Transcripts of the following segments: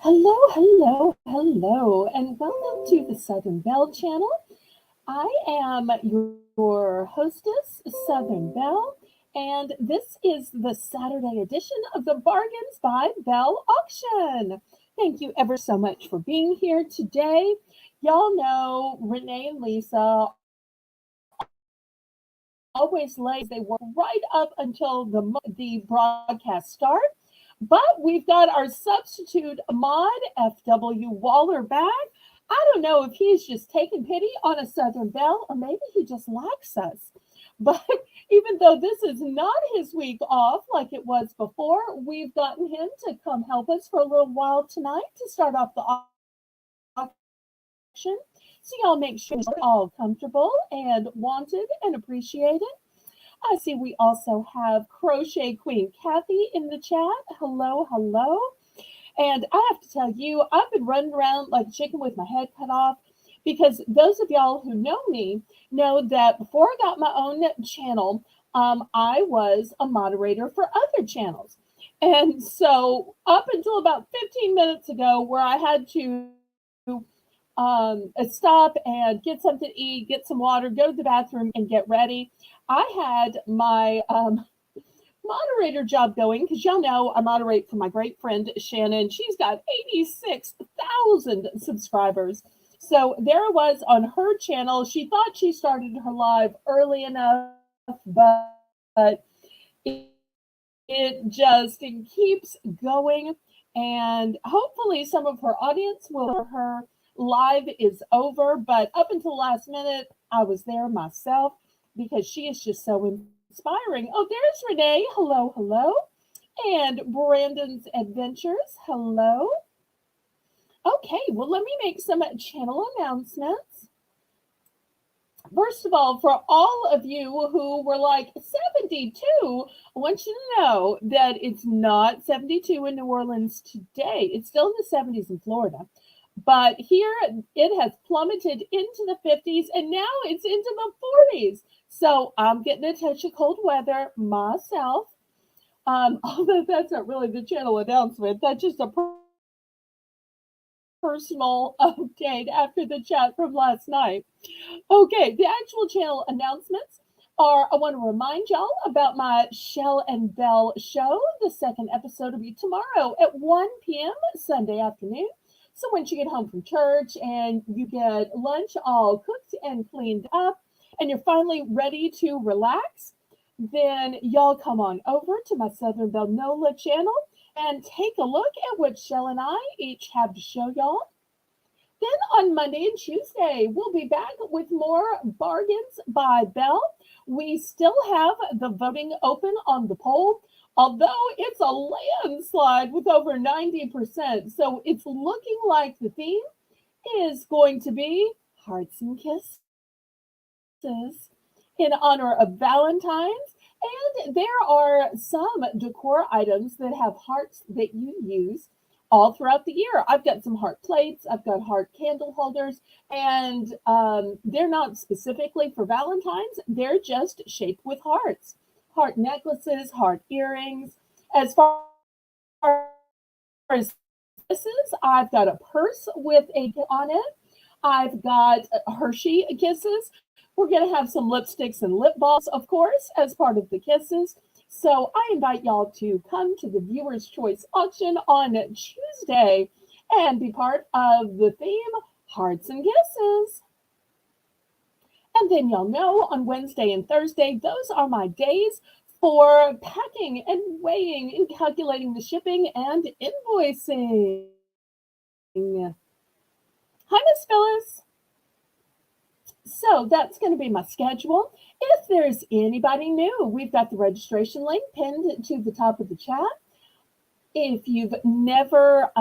Hello, and welcome to the Southern Belle channel. I am your hostess, Southern Belle, and this is the Saturday edition of the Bargains by Belle auction. Thank you ever so much for being here today. Y'all know Renee and Lisa always late. They work right up until the broadcast start. But we've got our substitute mod, FW Waller, back. I don't know if he's just taking pity on a Southern Belle or maybe he just likes us. But even though this is not his week off like it was before, we've gotten him to come help us for a little while tonight to start off the auction. So y'all make sure you're all comfortable and wanted and appreciated. I see we also have Crochet Queen Kathy in the chat. Hello. And I have to tell you, I've been running around like a chicken with my head cut off because those of y'all who know me know that before I got my own channel, I was a moderator for other channels. And so up until about 15 minutes ago, where I had to stop and get something to eat, get some water, go to the bathroom, and get ready, I had my moderator job going because y'all know I moderate for my great friend Shannon. She's got 86,000 subscribers. So there I was on her channel. She thought she started her live early enough, but it keeps going. And hopefully some of her audience will her live is over. But up until last minute, I was there myself because she is just so inspiring. Oh, there's Renee. Hello. And Brandon's Adventures. Hello. Okay, well, let me make some channel announcements. First of all, for all of you who were like 72, I want you to know that it's not 72 in New Orleans today. It's still in the 70s in Florida. But here it has plummeted into the 50s and now it's into the 40s. So I'm getting a touch of cold weather myself. Although that's not really the channel announcement. That's just a personal update after the chat from last night. Okay, the actual channel announcements are I want to remind y'all about my Shell and Belle show. The second episode will be tomorrow at 1 p.m. Sunday afternoon. So once you get home from church and you get lunch all cooked and cleaned up and you're finally ready to relax, then y'all come on over to my Southern Belle NOLA channel and take a look at what Shell and I each have to show y'all. Then on Monday and Tuesday, we'll be back with more Bargains by Belle. We still have the voting open on the poll, although it's a landslide with over 90%. So it's looking like the theme is going to be hearts and kisses in honor of Valentine's. And there are some decor items that have hearts that you use all throughout the year. I've got some heart plates, I've got heart candle holders, and they're not specifically for Valentine's. They're just shaped with hearts. Heart necklaces, heart earrings. As far as this is, I've got a purse with a on it. I've got Hershey kisses. We're going to have some lipsticks and lip balms, of course, as part of the kisses. So I invite y'all to come to the Viewer's Choice auction on Tuesday and be part of the theme, Hearts and Kisses. And then y'all know on Wednesday and Thursday, those are my days for packing and weighing and calculating the shipping and invoicing. Hi, Miss Phyllis. So that's going to be my schedule. If there's anybody new, we've got the registration link pinned to the top of the chat. If you've never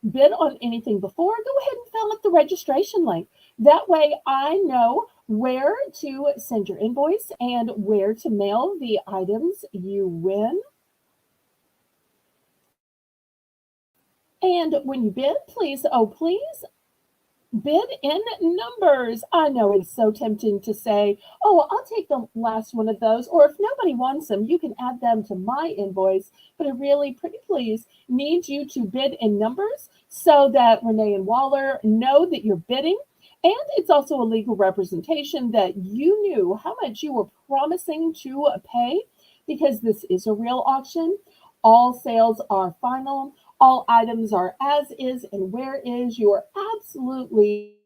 bid on anything before, go ahead and fill out the registration link. That way I know where to send your invoice and where to mail the items you win. And when you bid, please, bid in numbers. I know it's so tempting to say, oh, I'll take the last one of those. Or if nobody wants them, you can add them to my invoice. But I really, pretty please, need you to bid in numbers so that Renee and Waller know that you're bidding. And it's also a legal representation that you knew how much you were promising to pay because this is a real auction. All sales are final, all items are as is and where is. You are absolutely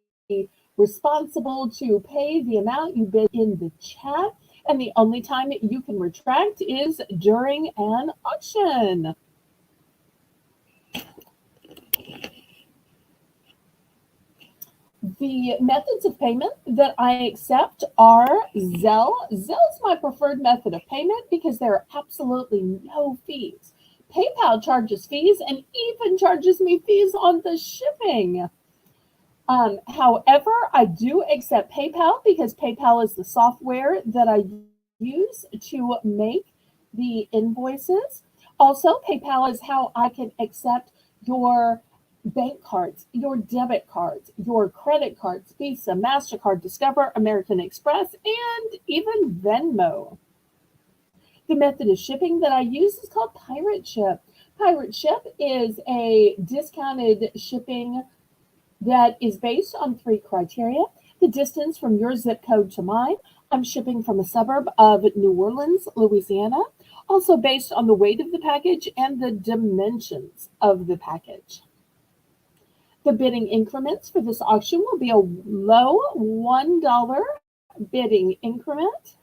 responsible to pay the amount you bid in the chat. And the only time that you can retract is during an auction. The methods of payment that I accept are Zelle. Zelle is my preferred method of payment because there are absolutely no fees. PayPal charges fees and even charges me fees on the shipping. However, I do accept PayPal because PayPal is the software that I use to make the invoices. Also, PayPal is how I can accept your bank cards, your debit cards, your credit cards, Visa, MasterCard, Discover, American Express, and even Venmo. The method of shipping that I use is called Pirate Ship. Pirate Ship is a discounted shipping that is based on three criteria: the distance from your zip code to mine. I'm shipping from a suburb of New Orleans, Louisiana. Also based on the weight of the package and the dimensions of the package. The bidding increments for this auction will be a low $1 bidding increment,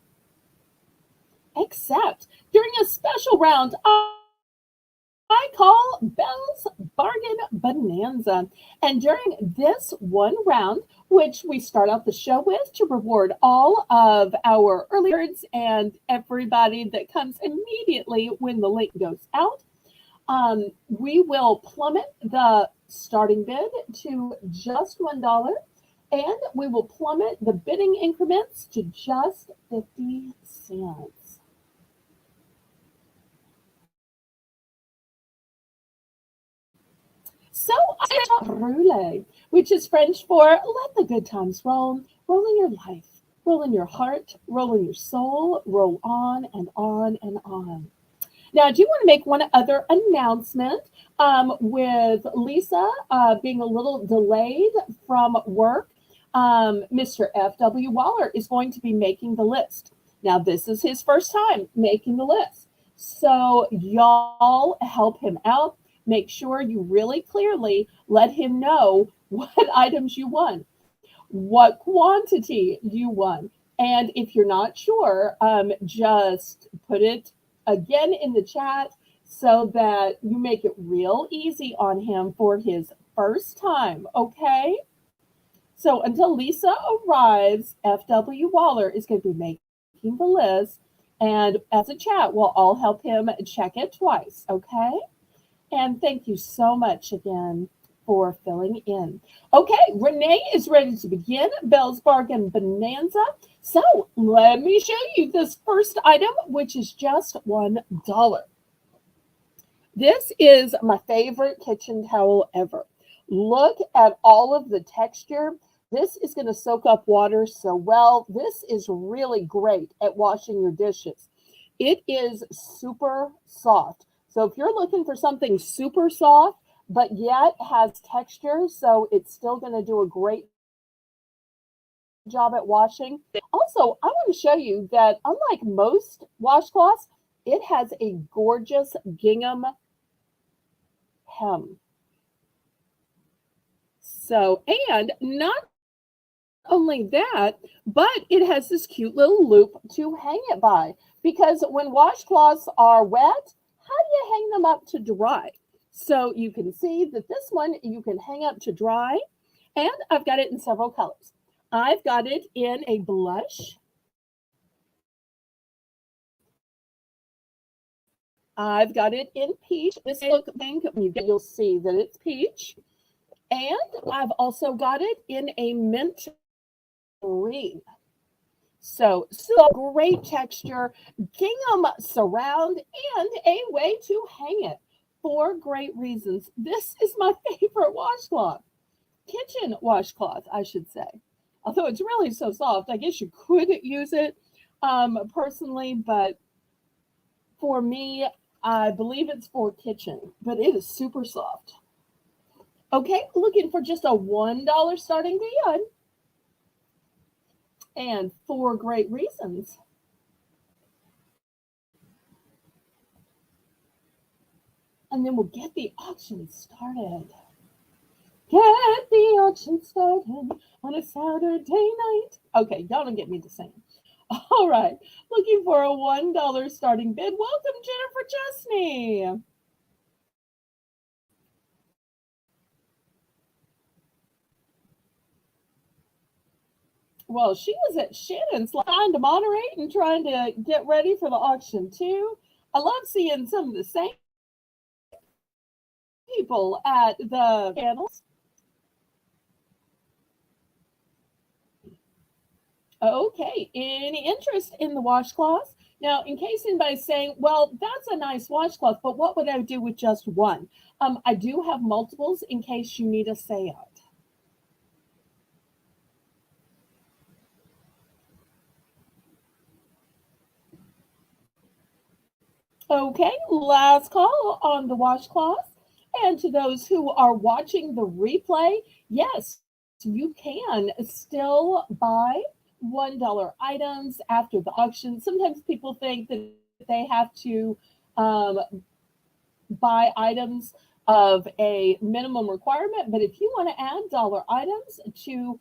except during a special round I call Belle's Bargain Bonanza. And during this one round, which we start out the show with to reward all of our early birds and everybody that comes immediately when the link goes out, we will plummet the starting bid to just $1, and we will plummet the bidding increments to just 50 cents. So I roulette, which is French for let the good times roll, roll in your life, roll in your heart, roll in your soul, roll on and on and on. Now, I do want to make one other announcement with Lisa being a little delayed from work. Mr. F.W. Waller is going to be making the list. Now, this is his first time making the list. So, y'all help him out. Make sure you really clearly let him know what items you won, what quantity you won. And if you're not sure, just put it again in the chat so that you make it real easy on him for his first time, okay? So until Lisa arrives, FW Waller is going to be making the list. And as a chat, we'll all help him check it twice, okay? And thank you so much again for filling in. Okay, Renee is ready to begin Belle's Bargain Bonanza. So let me show you this first item, which is just $1. This is my favorite kitchen towel ever. Look at all of the texture. This is going to soak up water so well. This is really great at washing your dishes. It is super soft. So if you're looking for something super soft, but yet has texture, so it's still going to do a great job at washing. Also, I want to show you that unlike most washcloths, it has a gorgeous gingham hem. So, and not only that, but it has this cute little loop to hang it by. Because when washcloths are wet, how do you hang them up to dry? So you can see that this one you can hang up to dry, and I've got it in several colors. I've got it in a blush. I've got it in peach. This look pink, you'll see that it's peach. And I've also got it in a mint green. So great texture, gingham surround, and a way to hang it. 4 great reasons. This is my favorite washcloth. Kitchen washcloth, I should say. Although it's really so soft, I guess you could use it personally, but for me, I believe it's for kitchen, but it is super soft. Okay, looking for just a $1 starting bid, and for great reasons. And then we'll get the auction started. Get the auction started on a Saturday night. Okay, y'all don't get me to sing. All right, looking for a $1 starting bid. Welcome, Jennifer Chesney. Well, she was at Shannon's trying to moderate and trying to get ready for the auction too. I love seeing some of the same people at the panels. Okay, any interest in the washcloths? Now, in case anybody's saying, well, that's a nice washcloth, but what would I do with just one? I do have multiples in case you need a set. Okay, last call on the washcloth. And to those who are watching the replay, yes, you can still buy $1 items after the auction. Sometimes people think that they have to um, buy items of a minimum requirement, but if you want to add dollar items to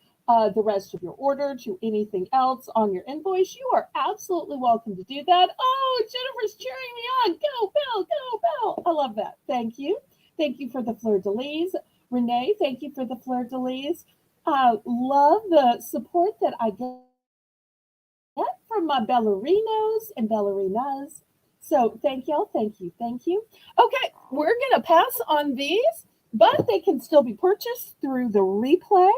the rest of your order, to anything else on your invoice, you are absolutely welcome to do that. Oh, Jennifer's cheering me on. Go, Belle, go, Belle. I love that. Thank you. Thank you for the fleur de lis. Renee, thank you for the fleur de lis. I love the support that I get from my ballerinos and ballerinas. So thank y'all, thank you, thank you. Okay, we're gonna pass on these, but they can still be purchased through the replay.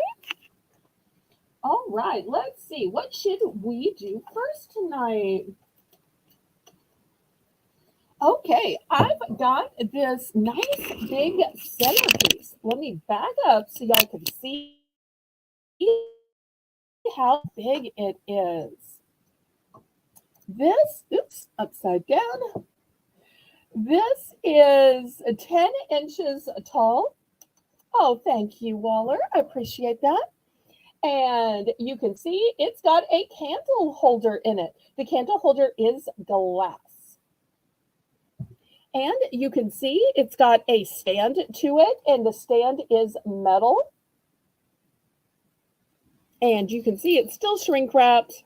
All right, let's see. What should we do first tonight? Okay, I've got this nice big centerpiece. Let me back up so y'all can see how big it is. This, oops, upside down. This is 10 inches tall. Oh, thank you, Waller. I appreciate that. And you can see it's got a candle holder in it. The candle holder is glass. And you can see it's got a stand to it, and the stand is metal. And you can see it's still shrink wrapped.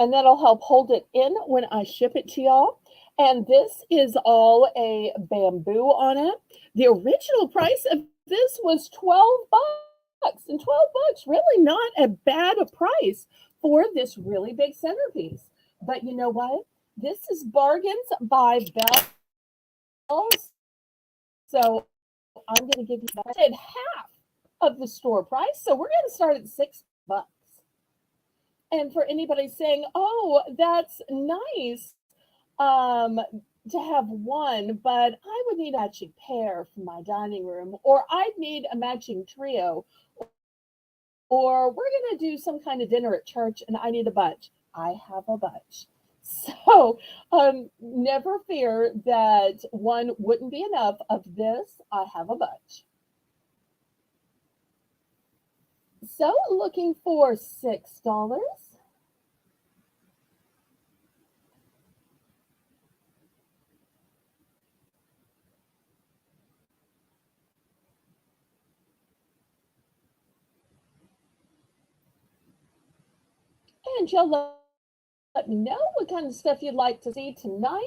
And that'll help hold it in when I ship it to y'all. And this is all a bamboo on it. The original price of this was 12 bucks. And 12 bucks, really not a bad a price for this really big centerpiece. But you know what? This is Bargains by Belle. So I'm going to give you half of the store price. So we're going to start at 6 bucks. And for anybody saying, oh, that's nice to have one, but I would need a matching pair for my dining room, or I'd need a matching trio, or we're going to do some kind of dinner at church and I need a bunch. I have a bunch. So never fear that one wouldn't be enough of this. I have a bunch. So looking for $6. And you'll let me know what kind of stuff you'd like to see tonight.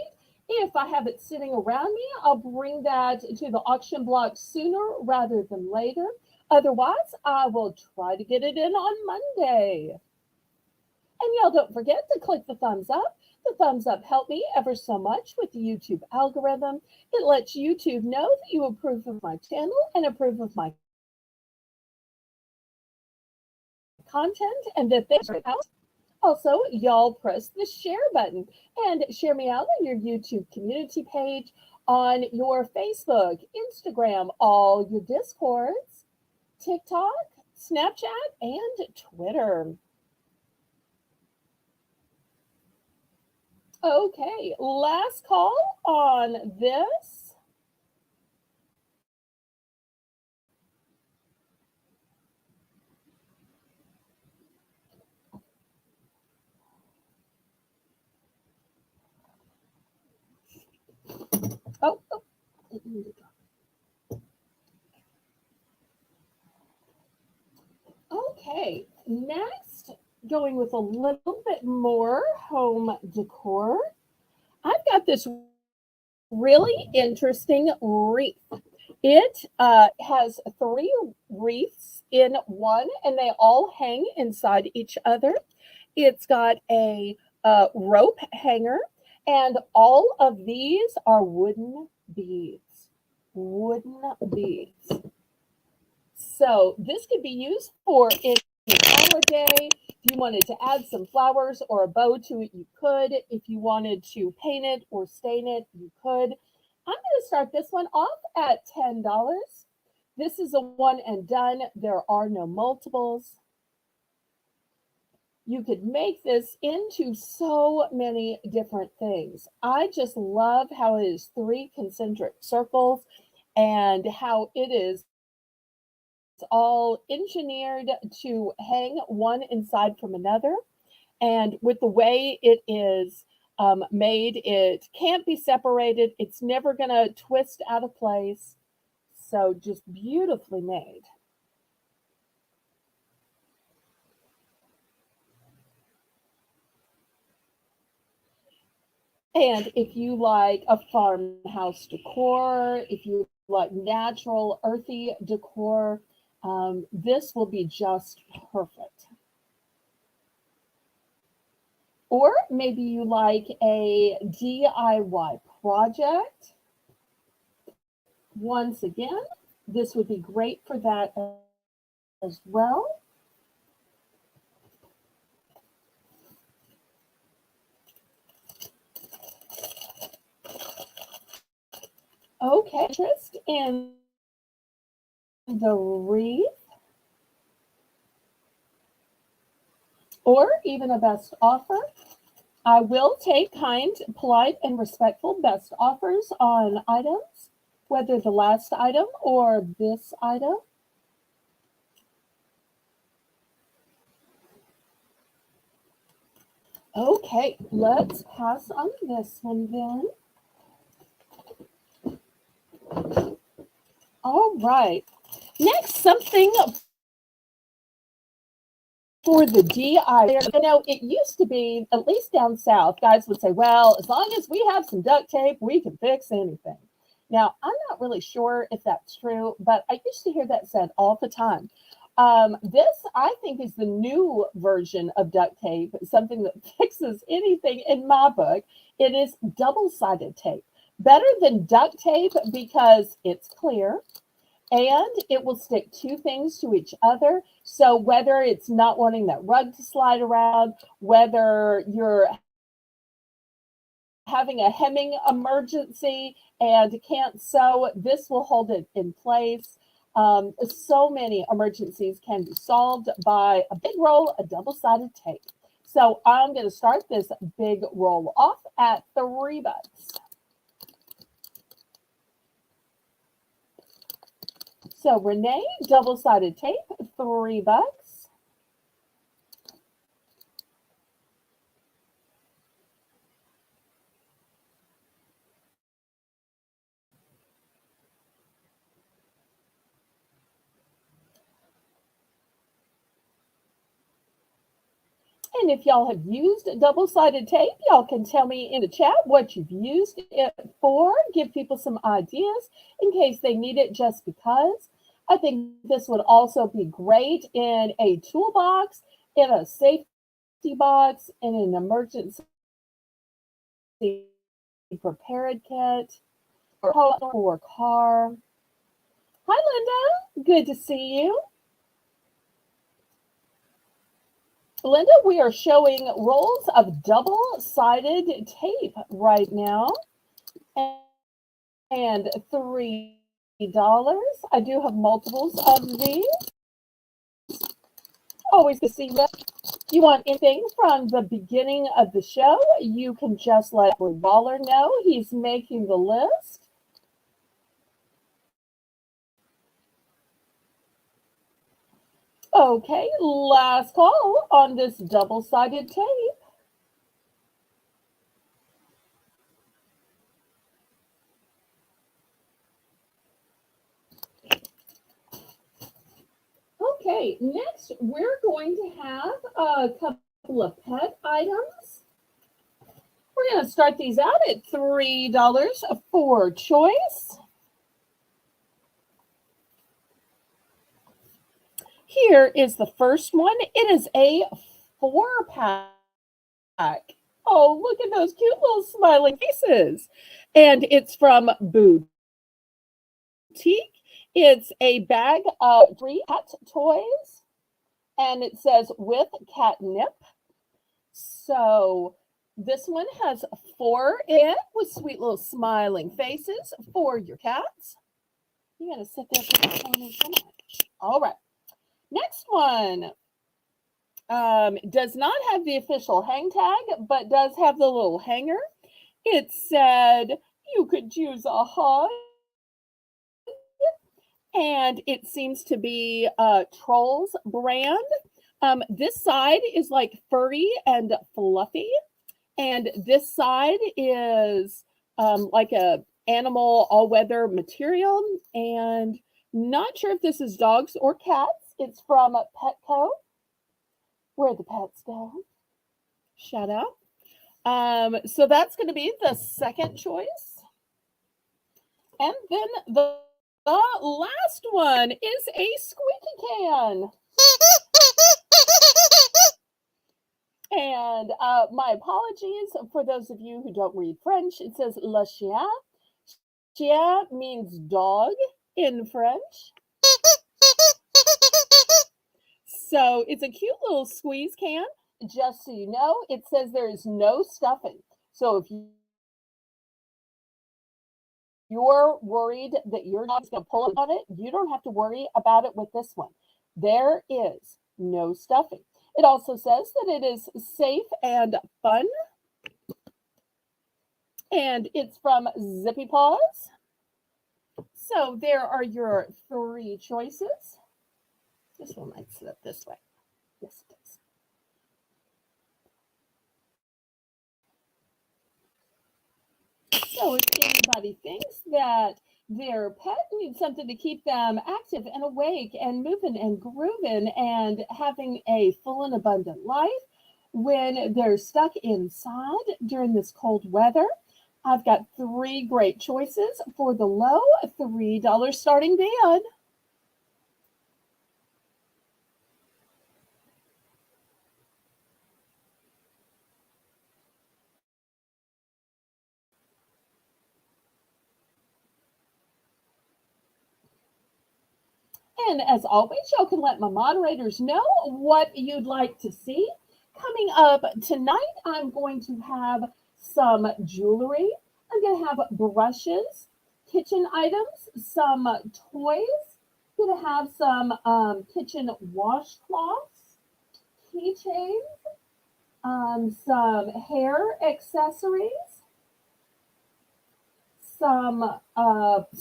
If I have it sitting around me, I'll bring that to the auction block sooner rather than later. Otherwise, I will try to get it in on Monday. And y'all don't forget to click the thumbs up. The thumbs up help me ever so much with the YouTube algorithm. It lets YouTube know that you approve of my channel and approve of my content and that things are out. Also, y'all press the share button and share me out on your YouTube community page, on your Facebook, Instagram, all your Discords, TikTok, Snapchat, and Twitter. Okay, last call on this. Okay, next, going with a little bit more home decor. I've got this really interesting wreath. It has three wreaths in one, and they all hang inside each other. It's got a rope hanger, and all of these are wooden beads. Wooden beads. So this could be used for any holiday. If you wanted to add some flowers or a bow to it, you could. If you wanted to paint it or stain it, you could. I'm going to start this one off at $10. This is a one and done. There are no multiples. You could make this into so many different things. I just love how it is three concentric circles and how it is all engineered to hang one inside from another. And with the way it is made, it can't be separated. It's never going to twist out of place. So just beautifully made. And if you like a farmhouse decor, if you like natural, earthy decor, this will be just perfect. Or maybe you like a DIY project. Once again, this would be great for that as well. Okay, interest in the wreath or even a best offer. I will take kind, polite, and respectful best offers on items, whether the last item or this item. Okay, let's pass on this one then. All right. Next, something for the DIY. It used to be, at least down south, guys would say, well, as long as we have some duct tape, we can fix anything. Now, I'm not really sure if that's true, but I used to hear that said all the time. This, I think, is the new version of duct tape, something that fixes anything in my book. It is double-sided tape. Better than duct tape because it's clear and it will stick two things to each other. So whether it's not wanting that rug to slide around, whether you're having a hemming emergency and can't sew, this will hold it in place. So many emergencies can be solved by a big roll of double-sided tape. So I'm going to start this big roll off at $3. So Renee, double-sided tape, $3. And if y'all have used double-sided tape, y'all can tell me in the chat what you've used it for. Give people some ideas in case they need it just because. I think this would also be great in a toolbox, in a safety box, in an emergency prepared kit, or car. Hi, Linda. Good to see you. Linda, we are showing rolls of double-sided tape right now. And $3. I do have multiples of these. Always good to see you. You want anything from the beginning of the show, you can just let Waller know. He's making the list. Okay, last call on this double-sided tape. Okay, next we're going to have a couple of pet items. We're going to start these out at $3 for choice. Here is the first one. It is a 4-pack. Oh, look at those cute little smiling faces. And it's from Boutique. It's a bag of 3 cat toys. And it says with catnip. So this one has 4 in it with sweet little smiling faces for your cats. You gotta sit there for the corner. Come on. All right. Next one does not have the official hang tag, but does have the little hanger. It said you could use a hug. And it seems to be Trolls brand. This side is like furry and fluffy. And this side is like a animal all-weather material. And not sure if this is dogs or cats. It's from Petco, where the pets go. Shout out. So that's going to be the second choice. And then the last one is a squeaky can. And my apologies for those of you who don't read French. It says le chien. Chien means dog in French. So it's a cute little squeeze can. Just so you know, it says there is no stuffing. So if you're worried that your dog's going to pull up on it, you don't have to worry about it with this one. There is no stuffing. It also says that it is safe and fun. And it's from Zippy Paws. So there are your 3 choices. This one might sit up this way. Yes, it does. So if anybody thinks that their pet needs something to keep them active and awake and moving and grooving and having a full and abundant life when they're stuck inside during this cold weather, I've got 3 great choices for the low $3 starting bid. And as always, y'all can let my moderators know what you'd like to see. Coming up tonight, I'm going to have some jewelry. I'm going to have brushes, kitchen items, some toys. I'm going to have some kitchen washcloths, keychains, some hair accessories, some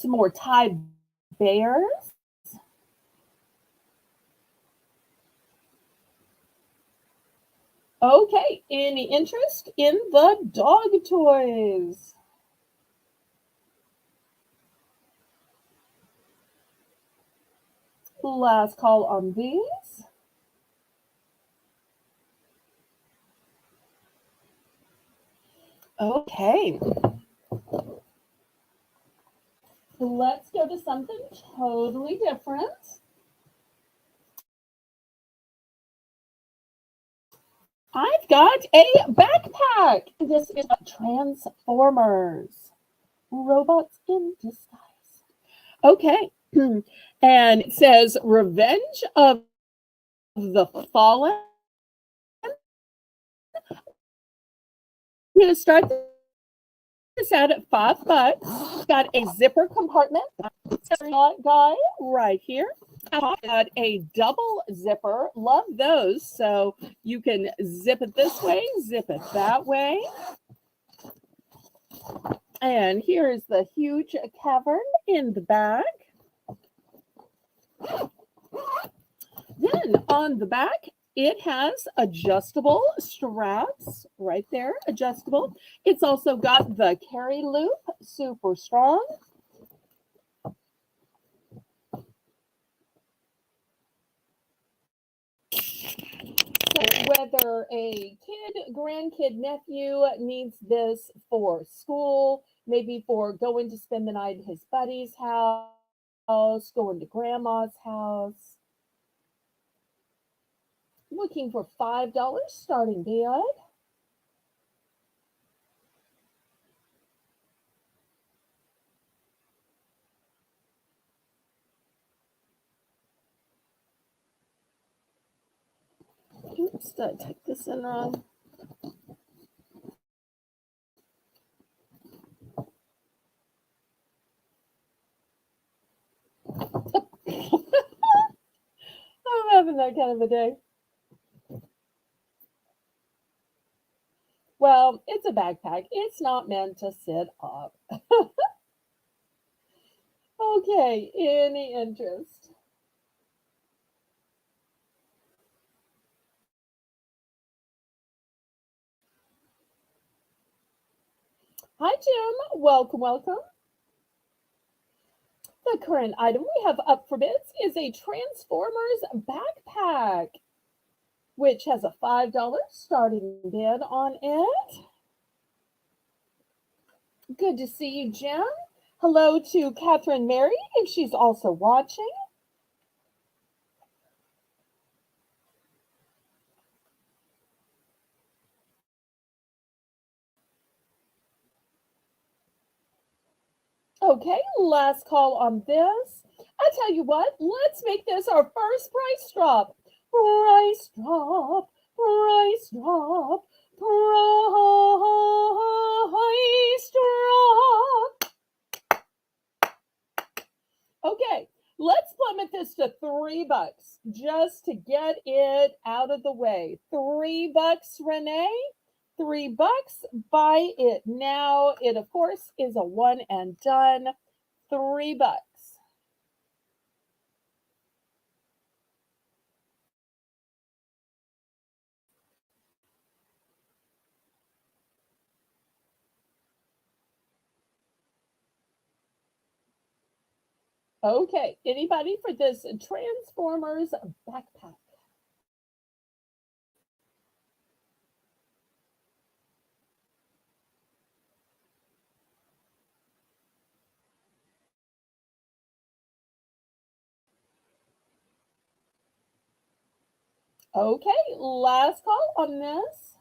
more Thai bears. Okay, any interest in the dog toys? Last call on these. Okay. Let's go to something totally different. I've got a backpack. This is Transformers. Robots in disguise. Okay. And it says Revenge of the Fallen. I'm going to start this out at $5. Got a zipper compartment. Guy right here. I've got a double zipper. Love those. So you can zip it this way, zip it that way. And here is the huge cavern in the back. Then on the back, it has adjustable straps right there, adjustable. It's also got the carry loop, super strong. whether a kid, grandkid, nephew needs this for school, maybe for going to spend the night at his buddy's house, going to grandma's house. Looking for $5 starting bid. Oops, did I type this in wrong? I'm having that kind of a day. Well, it's a backpack. It's not meant to sit up. Okay, any interest? Hi, Jim. Welcome, welcome. The current item we have up for bids is a Transformers backpack, which has a $5 starting bid on it. Good to see you, Jim. Hello to Catherine Mary, if she's also watching. Okay, last call on this. I tell you what, let's make this our first price drop. Price drop, price drop, price drop. Okay, let's plummet this to $3 just to get it out of the way. $3, Renee. $3. Buy it now. It, of course, is a one and done. $3. Okay, anybody for this Transformers backpack? Okay, last call on this.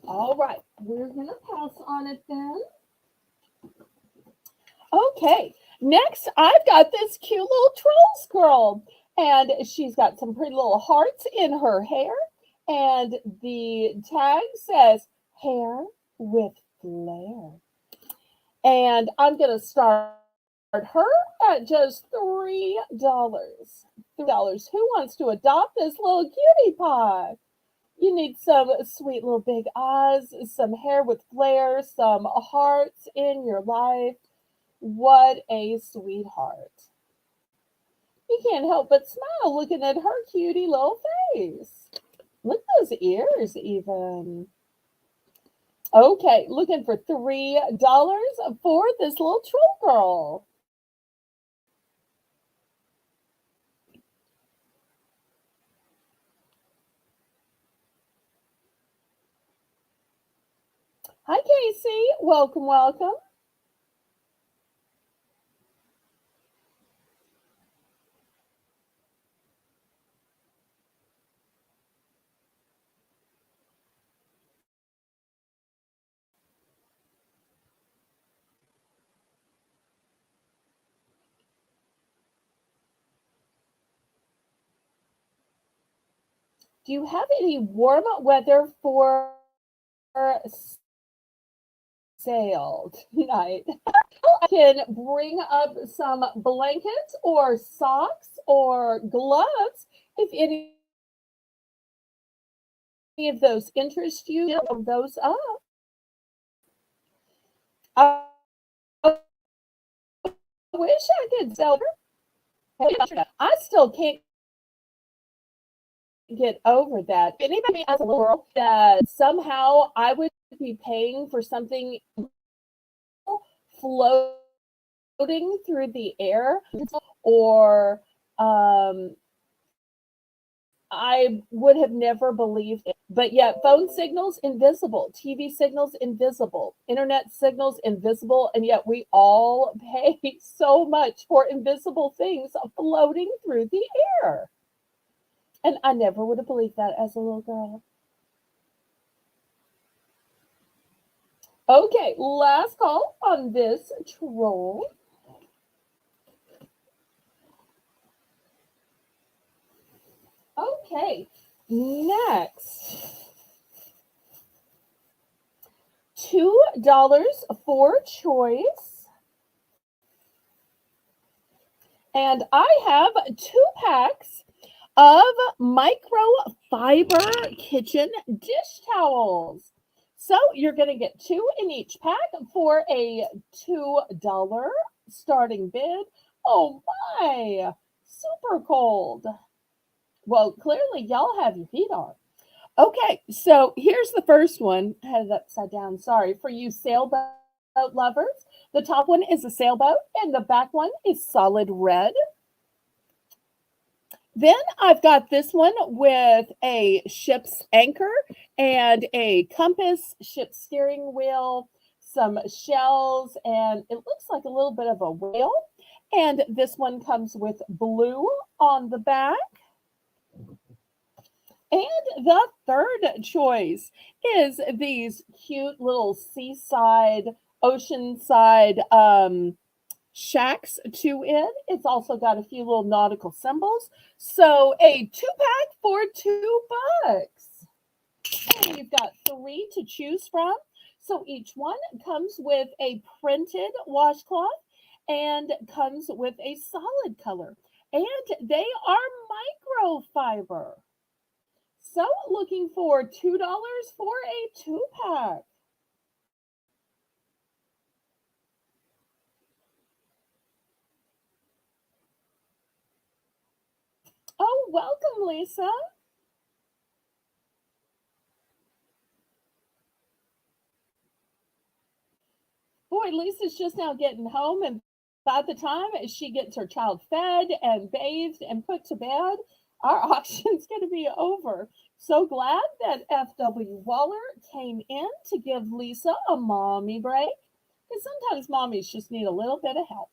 All right, we're going to pass on it then. Okay, next I've got this cute little Trolls girl, and she's got some pretty little hearts in her hair, and the tag says hair with flair. And I'm going to start her at just $3. $3. Who wants to adopt this little cutie pie? You need some sweet little big eyes, some hair with flair, some hearts in your life. What a sweetheart. You can't help but smile looking at her cutie little face. Look at those ears, even. Okay, looking for $3 for this little troll girl. Hi, Casey. Welcome, welcome. Do you have any warm weather for sale tonight? I can bring up some blankets or socks or gloves if any of those interest you. Those up. I wish I could sell. I still can't get over that. If anybody as a little girl that somehow I would be paying for something floating through the air or I would have never believed it. But yet, phone signals invisible, TV signals invisible, internet signals invisible, and yet we all pay so much for invisible things floating through the air. And I never would have believed that as a little girl. Okay, last call on this troll. Okay, next. $2 for choice. And I have 2 packs of microfiber kitchen dish towels. So you're going to get 2 in each pack for a $2 starting bid. Oh my, super cold. Well, clearly y'all have your feet on. Okay, so here's the first one. I had it upside down. Sorry for you sailboat lovers. The top one is a sailboat, and the back one is solid red. Then I've got this one with a ship's anchor and a compass, ship's steering wheel, some shells, and it looks like a little bit of a whale. And this one comes with blue on the back. And the third choice is these cute little seaside, oceanside shacks to it. It's also got a few little nautical symbols. So a 2 pack for $2. And you've got 3 to choose from. So each one comes with a printed washcloth and comes with a solid color. And they are microfiber. So looking for $2 for a 2 pack. Oh, welcome, Lisa. Boy, Lisa's just now getting home, and by the time she gets her child fed and bathed and put to bed, our auction's going to be over. So glad that FW Waller came in to give Lisa a mommy break, because sometimes mommies just need a little bit of help.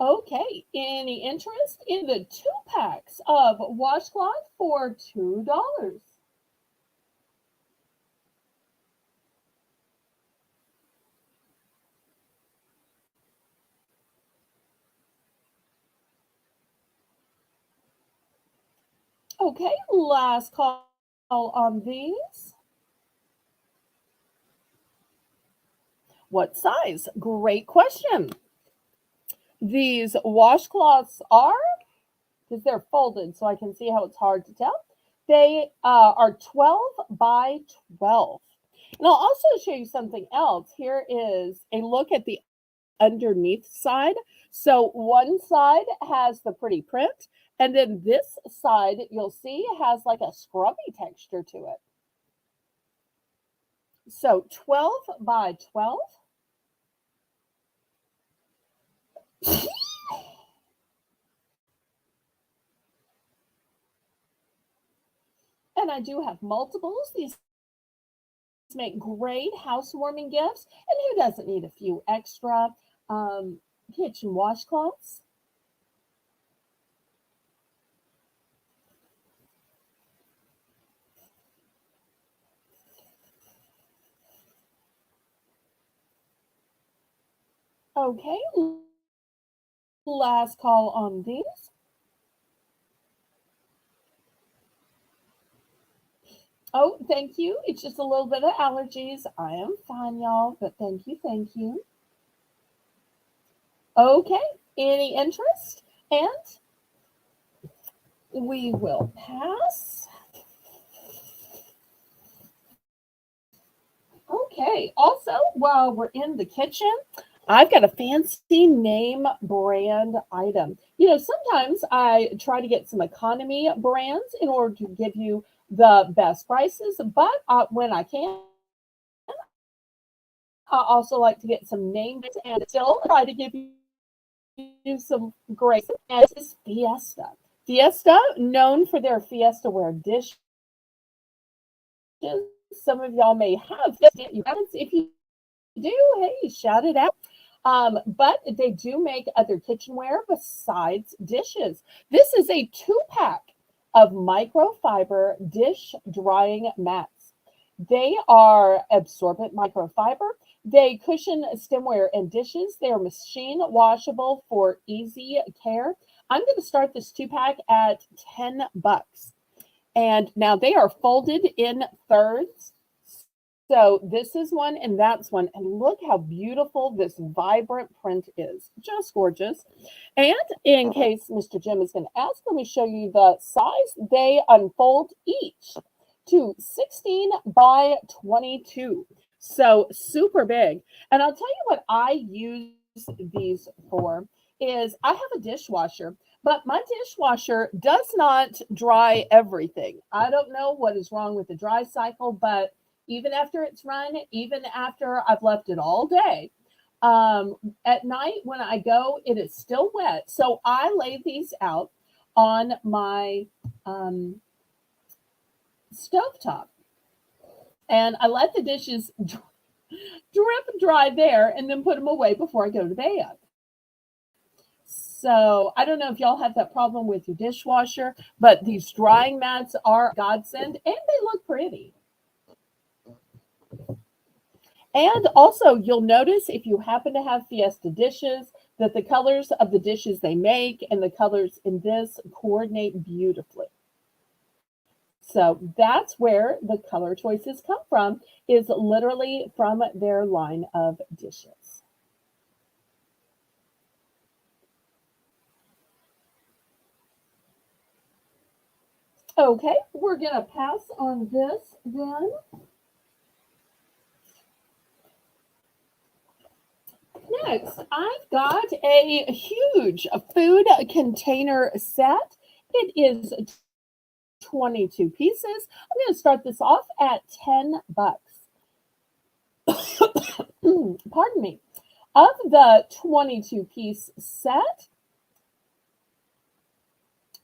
Okay, any interest in the 2 packs of washcloth for $2? Okay, last call on these. What size? Great question. These washcloths are, because they're folded, so I can see how it's hard to tell. They are 12 by 12. And I'll also show you something else. Here is a look at the underneath side. So one side has the pretty print, and then this side you'll see has like a scrubby texture to it. So 12 by 12. And I do have multiples. These make great housewarming gifts. And who doesn't need a few extra kitchen washcloths? Okay, last call on these. Oh, thank you. It's just a little bit of allergies. I am fine, y'all, but thank you, thank you. Okay, any interest? And we will pass. Okay, also, while we're in the kitchen, I've got a fancy name brand item. You know, sometimes I try to get some economy brands in order to give you the best prices, but when I can, I also like to get some names and still try to give you some grace. And this is Fiesta. Fiesta, known for their Fiesta ware dishes. Some of y'all may have Fiesta. If you do, hey, shout it out. But they do make other kitchenware besides dishes. This is a 2-pack of microfiber dish drying mats. They are absorbent microfiber. They cushion stemware and dishes. They are machine washable for easy care. I'm going to start this 2-pack at $10. And now they are folded in thirds. So this is one and that's one. And look how beautiful this vibrant print is. Just gorgeous. And in case Mr. Jim is going to ask, let me show you the size. They unfold each to 16 by 22. So super big. And I'll tell you what I use these for is I have a dishwasher, but my dishwasher does not dry everything. I don't know what is wrong with the dry cycle, but even after it's run, even after I've left it all day, at night when I go, it is still wet. So I lay these out on my stovetop and I let the dishes drip dry there and then put them away before I go to bed. So I don't know if y'all have that problem with your dishwasher, but these drying mats are godsend and they look pretty. And also, you'll notice if you happen to have Fiesta dishes that the colors of the dishes they make and the colors in this coordinate beautifully. So that's where the color choices come from, is literally from their line of dishes. Okay, we're going to pass on this then. Next, I've got a huge food container set. It is 22 pieces. I'm going to start this off at $10. Pardon me. Of the 22 piece set,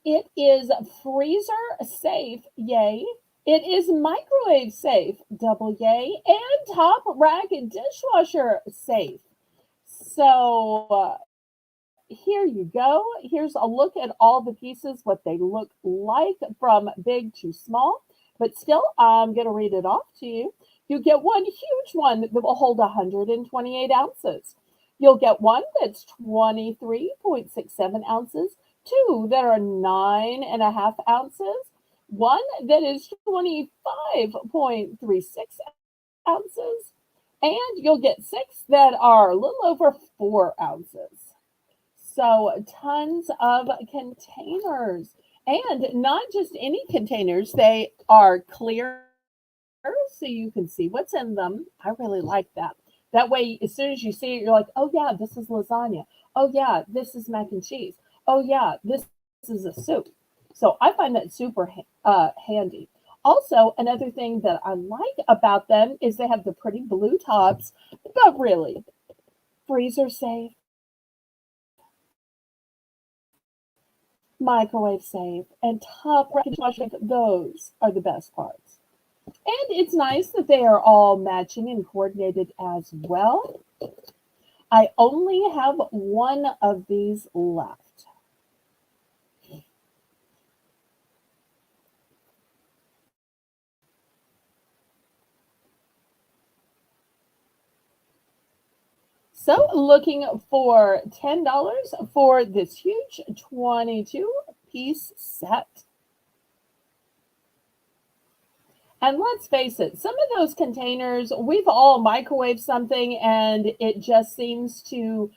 it is freezer safe, yay. It is microwave safe, double yay, and top rack and dishwasher safe. So here you go. Here's a look at all the pieces, what they look like from big to small. But still, I'm going to read it off to you. You get one huge one that will hold 128 ounces. You'll get one that's 23.67 ounces, two that are 9.5 ounces, one that is 25.36 ounces, and you'll get 6 that are a little over 4 ounces. So tons of containers, and not just any containers. They are clear so you can see what's in them. I really like that. That way, as soon as you see it, you're like, oh yeah, this is lasagna. Oh yeah, this is mac and cheese. Oh yeah, this is a soup. So I find that super handy. Also, another thing that I like about them is they have the pretty blue tops, but really, freezer safe, microwave safe, and top rack dishwasher. Those are the best parts. And it's nice that they are all matching and coordinated as well. I only have one of these left. So looking for $10 for this huge 22-piece set. And let's face it, some of those containers, we've all microwaved something and it just seems to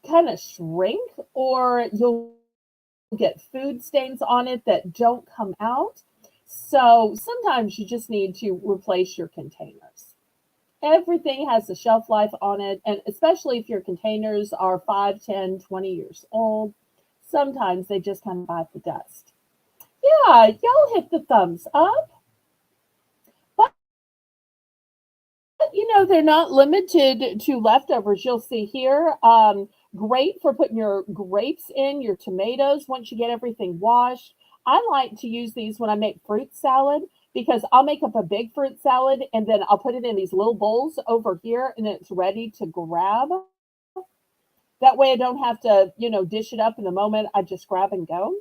kind of shrink, or you'll get food stains on it that don't come out. So sometimes you just need to replace your containers. Everything has a shelf life on it, and especially if your containers are 5, 10, 20 years old, sometimes they just kind of bite the dust. Yeah, y'all hit the thumbs up. But they're not limited to leftovers. You'll see here, great for putting your grapes in, your tomatoes once you get everything washed. I like to use these when I make fruit salad because I'll make up a big fruit salad and then I'll put it in these little bowls over here and it's ready to grab. That way I don't have to, dish it up in the moment. I just grab and go.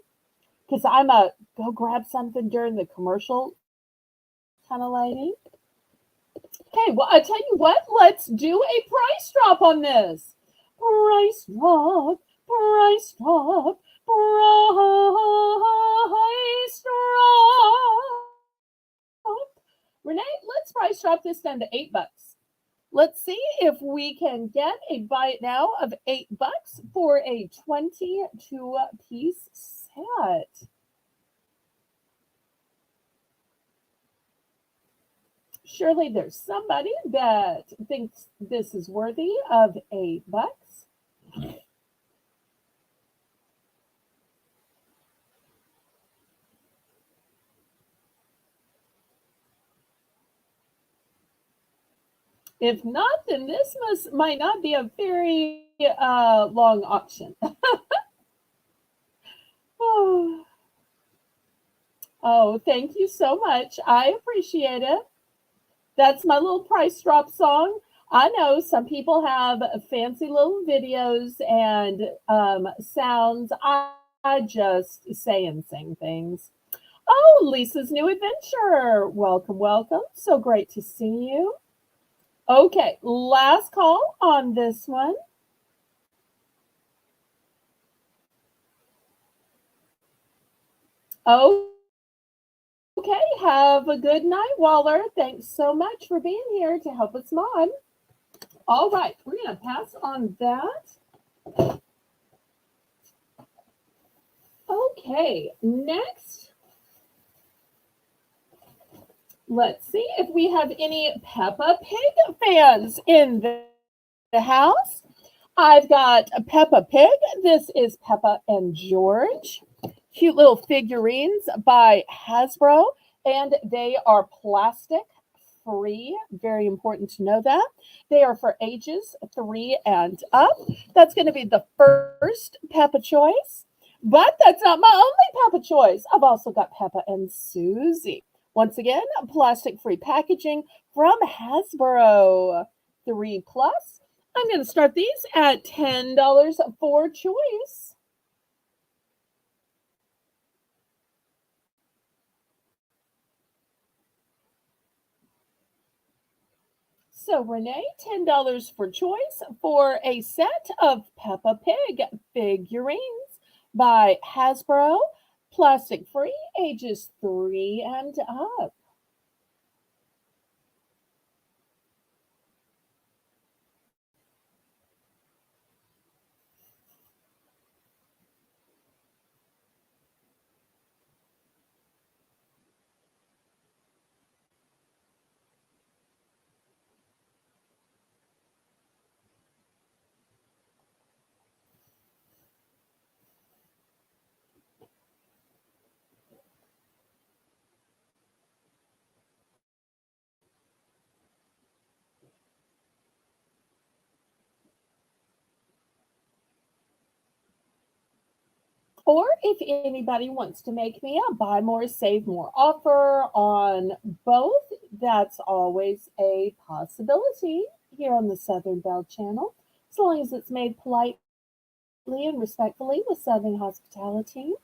Because I'm a go grab something during the commercial kind of lady. Okay, well, I tell you what, let's do a price drop on this. Price drop, price drop, price drop. Renee, let's price drop this down to $8. Let's see if we can get a bite now of $8 for a 22-piece set. Surely there's somebody that thinks this is worthy of $8. If not, then this might not be a very long auction. Oh, oh, thank you so much. I appreciate it. That's my little price drop song. I know some people have fancy little videos and sounds. I just say and sing things. Oh, Lisa's new adventure. Welcome, welcome. So great to see you. Okay, last call on this one. Oh, okay, have a good night, Waller. Thanks so much for being here to help us mod. All right, we're going to pass on that. Okay, next, let's see if we have any Peppa Pig fans in the house. I've got Peppa Pig. This is Peppa and George. Cute little figurines by Hasbro, and they are plastic free. Very important to know that. They are for ages 3 and up. That's going to be the first Peppa choice. But that's not my only Peppa choice. I've also got Peppa and Susie. Once again, plastic free packaging from Hasbro. 3 plus. I'm going to start these at $10 for choice. So, Renee, $10 for choice for a set of Peppa Pig figurines by Hasbro, plastic free, ages 3 and up. Or if anybody wants to make me a buy more, save more offer on both, that's always a possibility here on the Southern Belle channel, as long as it's made politely and respectfully with Southern hospitality.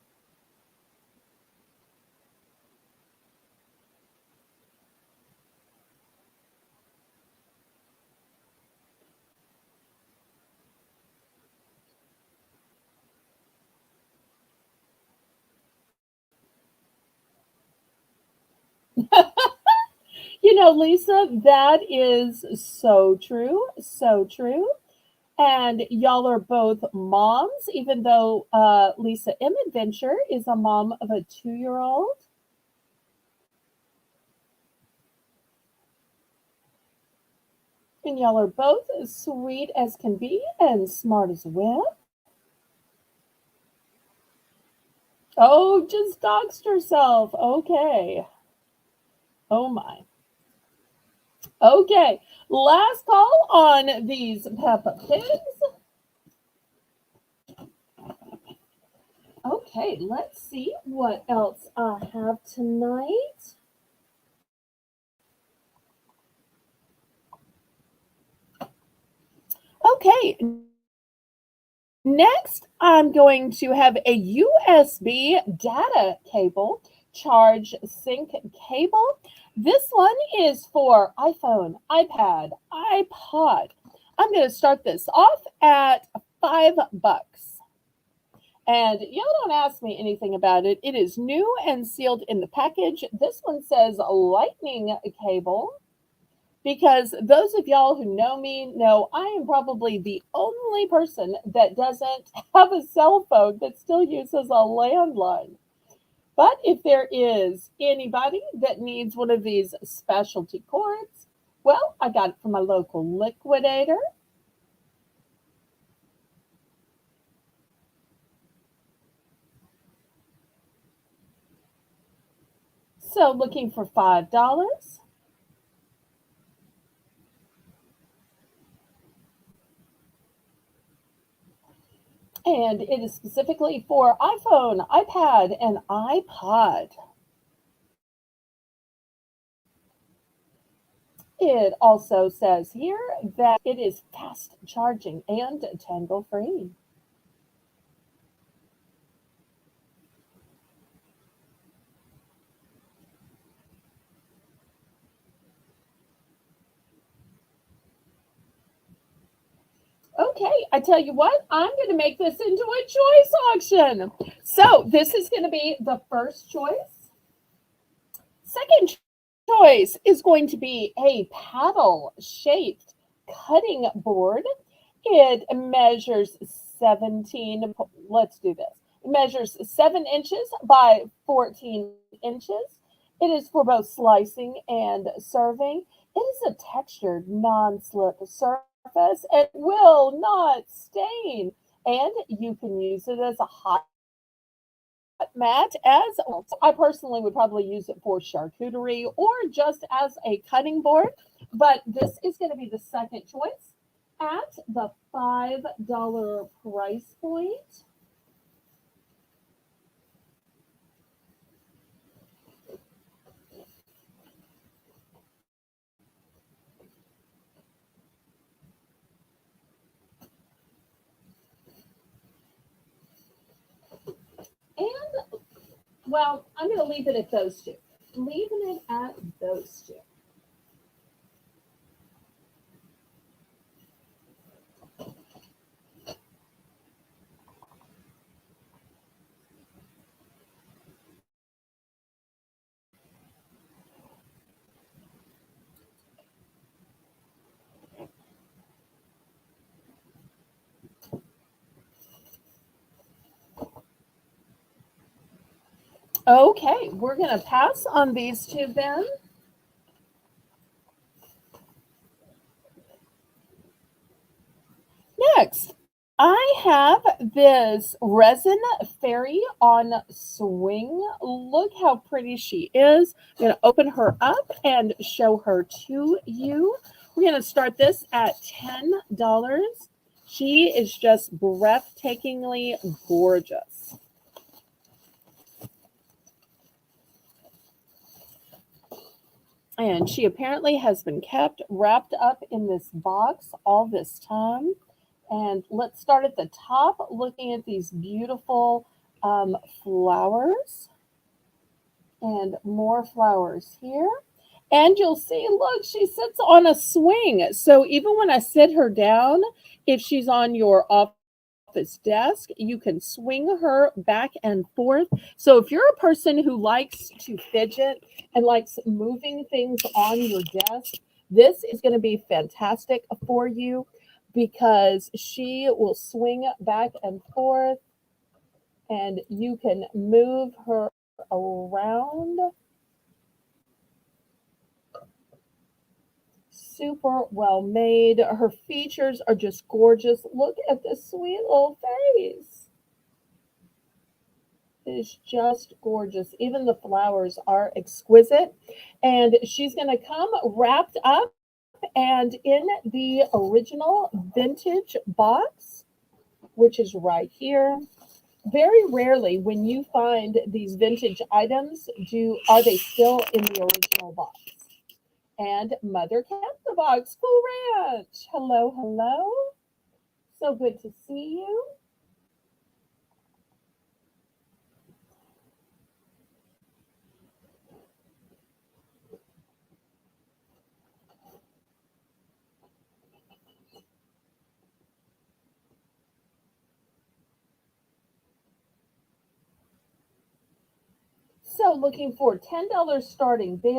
Lisa, that is so true. So true. And y'all are both moms, even though Lisa M. Adventure is a mom of a 2-year-old. And y'all are both as sweet as can be and smart as a whip. Oh, just doxed herself. Okay. Oh my. Okay, last call on these Peppa Pigs. Okay, let's see what else I have tonight. Okay, next I'm going to have a USB data cable, charge sync cable. This one is for iPhone, iPad, iPod. I'm going to start this off at $5. And y'all don't ask me anything about it. It is new and sealed in the package. This one says lightning cable because those of y'all who know me know I am probably the only person that doesn't have a cell phone that still uses a landline. But if there is anybody that needs one of these specialty cords, well, I got it from my local liquidator. So looking for $5. And it is specifically for iPhone, iPad, and iPod. It also says here that it is fast charging and tangle free. Okay, I tell you what, I'm going to make this into a choice auction. So this is going to be the first choice. Second choice is going to be a paddle shaped cutting board. It measures 17, let's do this. It measures 7 inches by 14 inches. It is for both slicing and serving. It is a textured non-slip surface and will not stain. And you can use it as a hot mat as I personally would probably use it for charcuterie or just as a cutting board, but this is going to be the second choice at the $5 price point. And well, I'm going to leave it at those two. Leaving it at those two. Okay, we're going to pass on these two then. Next, I have this resin fairy on swing. Look how pretty she is. I'm going to open her up and show her to you. We're going to start this at $10. She is just breathtakingly gorgeous. And she apparently has been kept wrapped up in this box all this time. And let's start at the top, looking at these beautiful flowers and more flowers here. And you'll see, look, she sits on a swing. So even when I sit her down, if she's on your office desk, you can swing her back and forth. So if you're a person who likes to fidget and likes moving things on your desk, this is going to be fantastic for you because she will swing back and forth and you can move her around. Super well made. Her features are just gorgeous. Look at this sweet little face. It is just gorgeous. Even the flowers are exquisite. And she's going to come wrapped up and in the original vintage box, which is right here. Very rarely when you find these vintage items are they still in the original box. And Mother kept the box. Cool Ranch. Hello, hello. So good to see you. So looking for $10 starting bid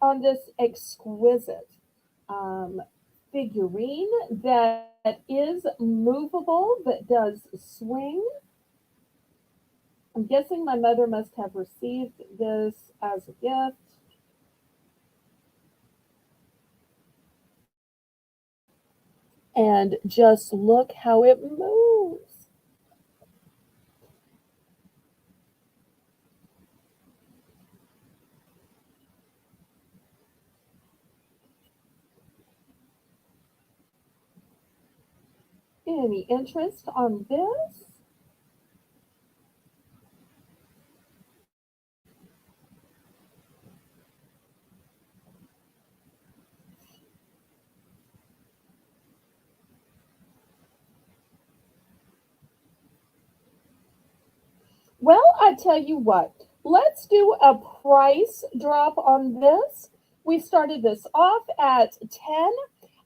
on this exquisite um, figurine that is movable, that does swing. I'm guessing my mother must have received this as a gift. And just look how it moves. Any interest on this? Well, I tell you what, let's do a price drop on this. We started this off at 10.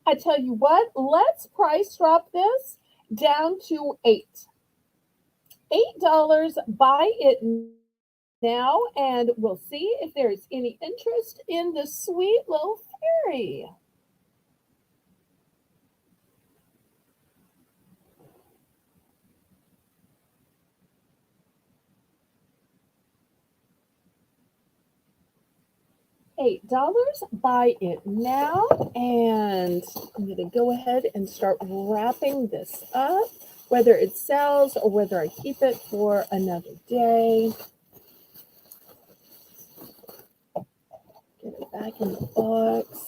I tell you what, let's price drop this down to 8. $8, buy it now, and we'll see if there's any interest in this sweet little fairy. $8, buy it now, and I'm going to go ahead and start wrapping this up, whether it sells or whether I keep it for another day. Get it back in the box.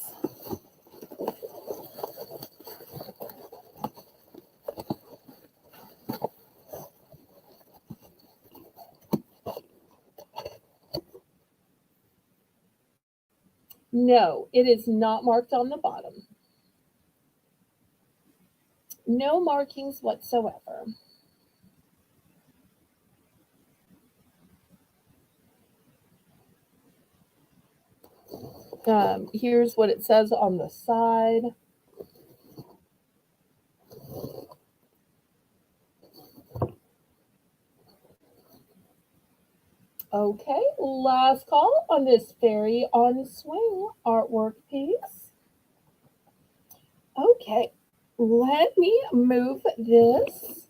No, it is not marked on the bottom. No markings whatsoever. Here's what it says on the side. Okay, last call on this fairy on swing artwork piece. Okay, let me move this.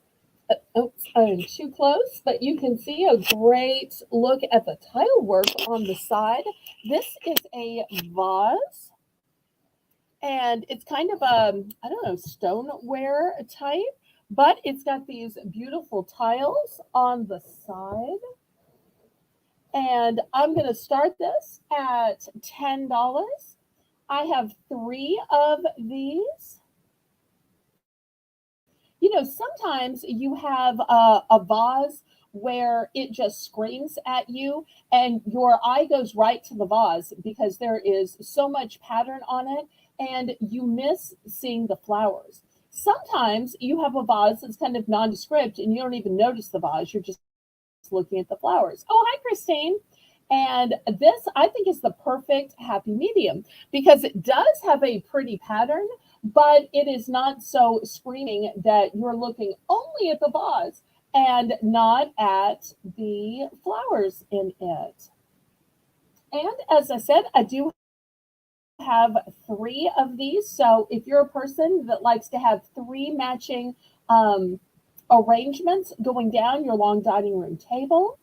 Oops, I'm too close, but you can see a great look at the tile work on the side. This is a vase, and it's kind of a, I don't know, stoneware type, but it's got these beautiful tiles on the side. And I'm going to start this at $10. I have 3 of these. You know, sometimes you have a vase where it just screams at you and your eye goes right to the vase because there is so much pattern on it and you miss seeing the flowers. Sometimes you have a vase that's kind of nondescript and you don't even notice the vase. You're just looking at the flowers. Oh, hi, Christine. And this, I think, is the perfect happy medium because it does have a pretty pattern, but it is not so screaming that you're looking only at the vase and not at the flowers in it. And as I said, I do have 3 of these. So if you're a person that likes to have 3 matching arrangements going down your long dining room table,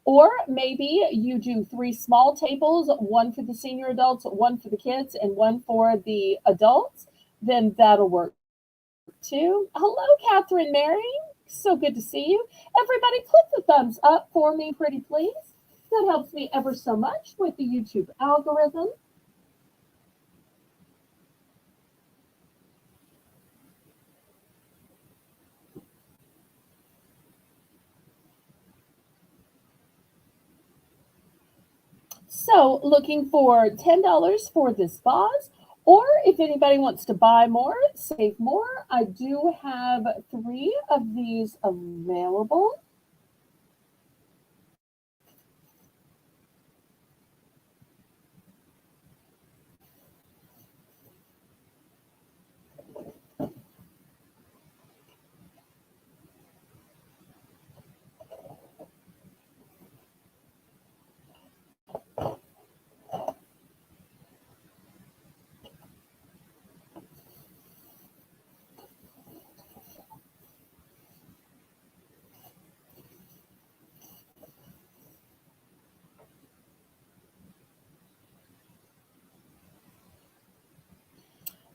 or maybe you do 3 small tables, one for the senior adults, one for the kids, and one for the adults, then that'll work too. Hello, Catherine Mary. So good to see you. Everybody, click the thumbs up for me, pretty please. That helps me ever so much with the YouTube algorithm. So, looking for $10 for this vase, or if anybody wants to buy more, save more, I do have three of these available.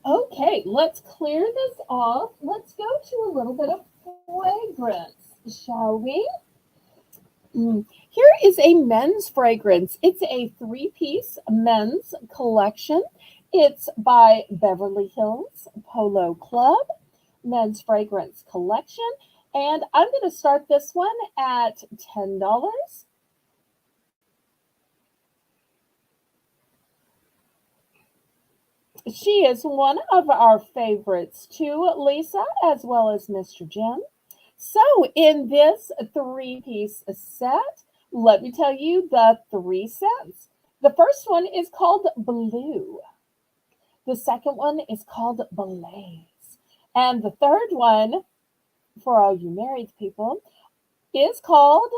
Okay, let's clear this off. Let's go to a little bit of fragrance, shall we? Here is a men's fragrance. It's a three-piece men's collection. It's by Beverly Hills Polo Club men's fragrance collection. And I'm going to start this one at $10. She is one of our favorites too, Lisa, as well as Mr. Jim. So, in this three-piece set, let me tell you the three scents. The first one is called Blue. The second one is called Blaze. And the third one, for all you married people, is called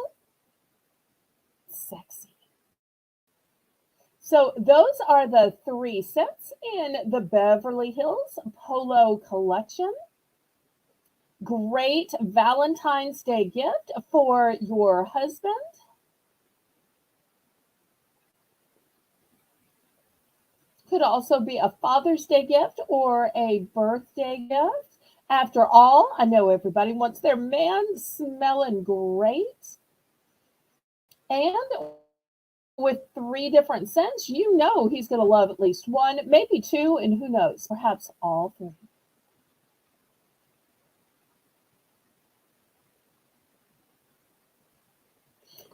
Sexy. So those are the three scents in the Beverly Hills Polo Collection. Great Valentine's Day gift for your husband. Could also be a Father's Day gift or a birthday gift. After all, I know everybody wants their man smelling great. And with three different scents, you know he's going to love at least one, maybe two, and who knows, perhaps all three.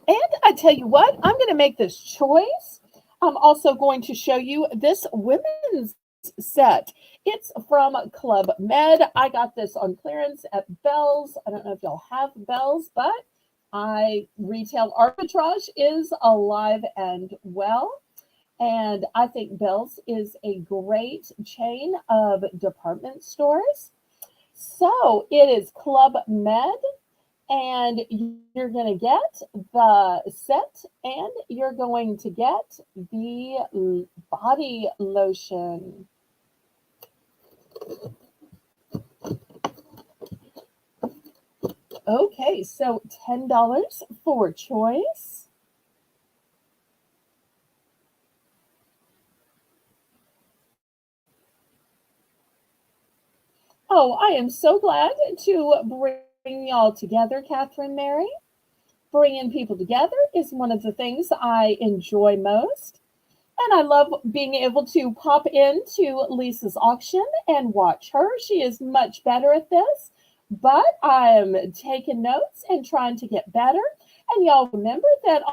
And I tell you what, I'm going to make this choice. I'm also going to show you this women's set. It's from Club Med. I got this on clearance at Belle's. I don't know if y'all have Belle's, but I retail arbitrage is alive and well. And I think Belle's is a great chain of department stores. So it is Club Med, and you're going to get the set and you're going to get the body lotion. Okay, so $10 for choice. Oh, I am so glad to bring y'all together, Catherine Mary. Bringing people together is one of the things I enjoy most. And I love being able to pop into Lisa's auction and watch her. She is much better at this, but I am taking notes and trying to get better. And y'all remember that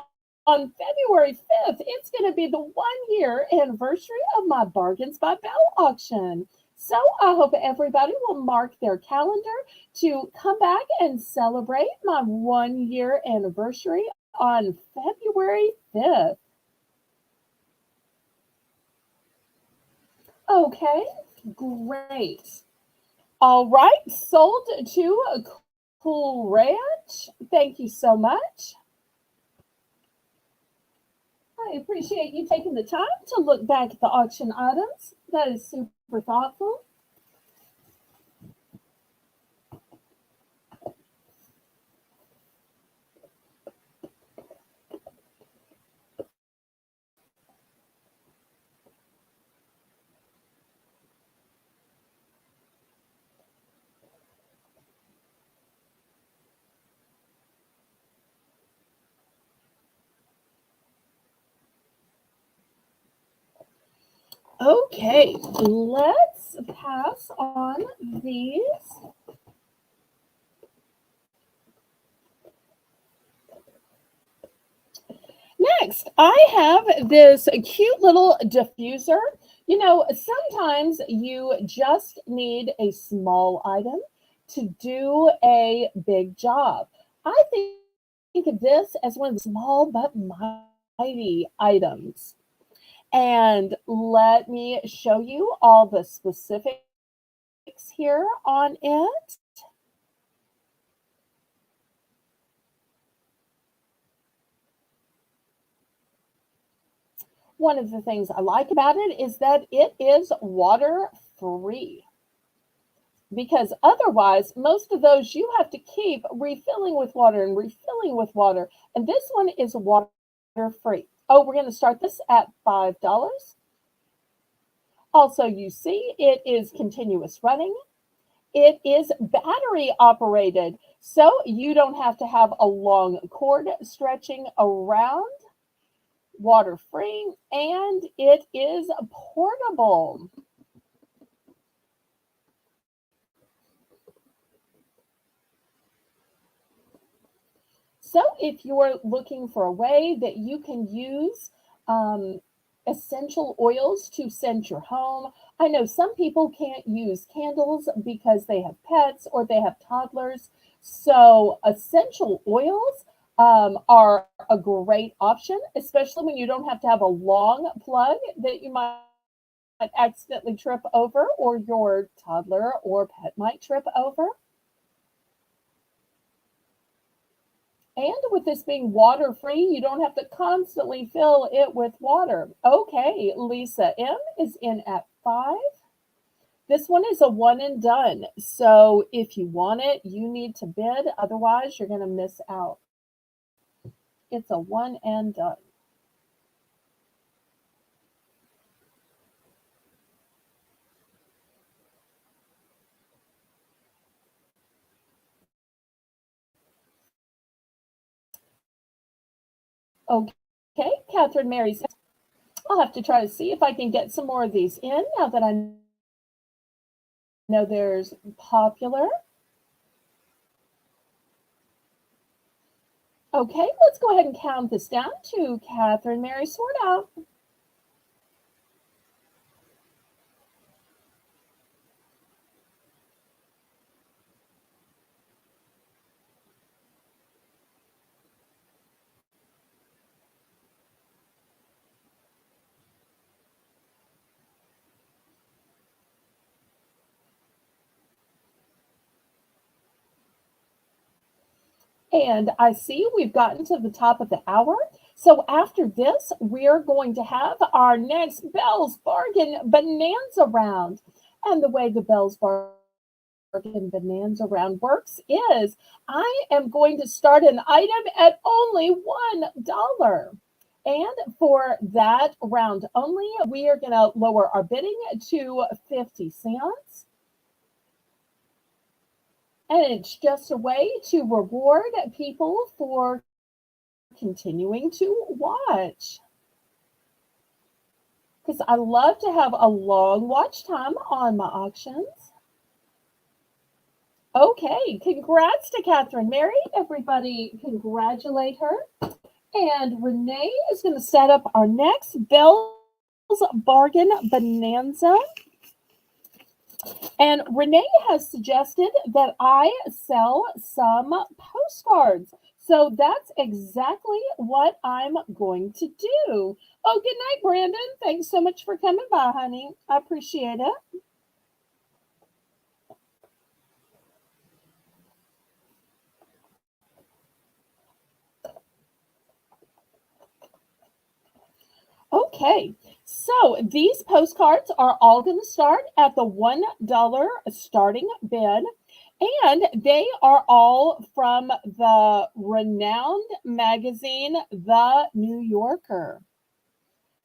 on February 5th, it's going to be the 1 year anniversary of my Bargains by Belle auction. So I hope everybody will mark their calendar to come back and celebrate my 1 year anniversary on February 5th. Okay, great. All right, sold to Cool Ranch. Thank you so much. I appreciate you taking the time to look back at the auction items. That is super thoughtful. Okay, let's pass on these. Next, I have this cute little diffuser. Sometimes you just need a small item to do a big job. I think of this as one of the small but mighty items. And let me show you all the specifics here on it. One of the things I like about it is that it is water free, because otherwise, most of those you have to keep refilling with water and refilling with water. And this one is water free. Oh, we're going to start this at $5. Also, you see it is continuous running. It is battery operated, so you don't have to have a long cord stretching around. Water free, and it is portable. So if you're looking for a way that you can use um, essential oils to scent your home, I know some people can't use candles because they have pets or they have toddlers. So essential oils are a great option, especially when you don't have to have a long plug that you might accidentally trip over or your toddler or pet might trip over. And with this being water free, you don't have to constantly fill it with water. Okay, Lisa M is in at 5. This one is a one and done. So if you want it, you need to bid. Otherwise, you're going to miss out. It's a one and done. Okay, Catherine Mary's. I'll have to try to see if I can get some more of these in now that I know there's popular. Okay, let's go ahead and count this down to Catherine Mary Sort Out. And I see we've gotten to the top of the hour. So after this, we're going to have our next Bell's Bargain Bonanza Round. And the way the Bell's Bargain Bonanza Round works is I am going to start an item at only $1. And for that round only, we are going to lower our bidding to 50 cents. And it's just a way to reward people for continuing to watch. Because I love to have a long watch time on my auctions. Okay, congrats to Catherine Mary. Everybody congratulate her. And Renee is going to set up our next Bell's Bargain Bonanza. And Renee has suggested that I sell some postcards. So that's exactly what I'm going to do. Oh, good night, Brandon. Thanks so much for coming by, honey. I appreciate it. Okay, so these postcards are all going to start at the $1 starting bid, and they are all from the renowned magazine, The New Yorker.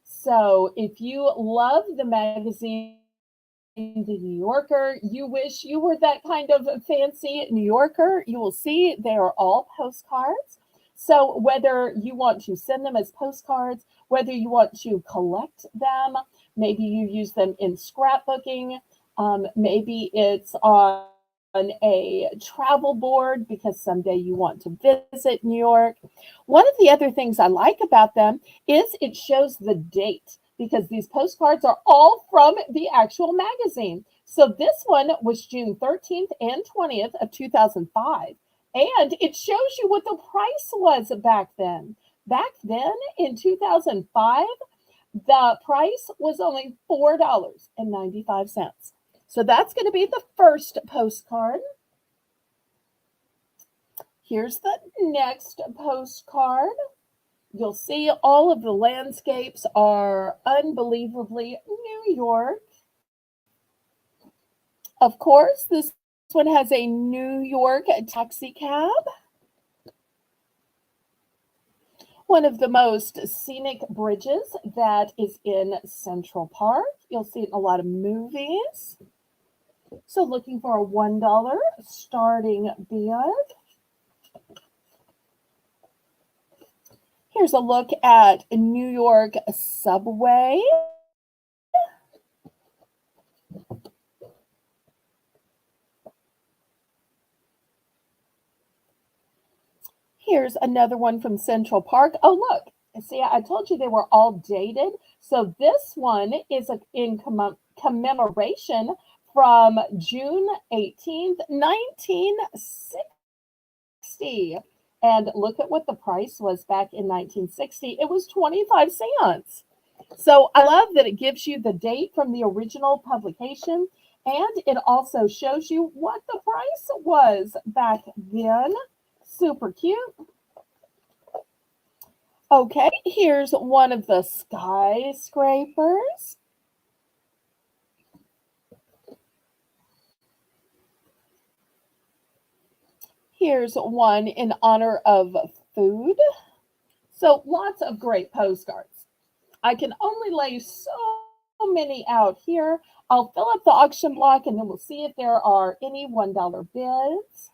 So if you love the magazine, The New Yorker, you wish you were that kind of fancy New Yorker, you will see they are all postcards. So whether you want to send them as postcards, whether you want to collect them, maybe you use them in scrapbooking, maybe it's on a travel board because someday you want to visit New York. One of the other things I like about them is it shows the date because these postcards are all from the actual magazine. So this one was June 13th and 20th of 2005. And it shows you what the price was back then. Back then in 2005, the price was only $4.95. So that's going to be the first postcard. Here's the next postcard. You'll see all of the landscapes are unbelievably New York. Of course, this one has a New York taxi cab. One of the most scenic bridges that is in Central Park. You'll see it in a lot of movies. So looking for a $1 starting bid. Here's a look at New York subway. Here's another one from Central Park. Oh, look. See, I told you they were all dated. So this one is in commemoration from June 18th, 1960. And look at what the price was back in 1960. It was 25 cents. So I love that it gives you the date from the original publication. And it also shows you what the price was back then. Super cute. Okay, here's one of the skyscrapers. Here's one in honor of food. So lots of great postcards. I can only lay so many out here. I'll fill up the auction block and then we'll see if there are any $1 bids.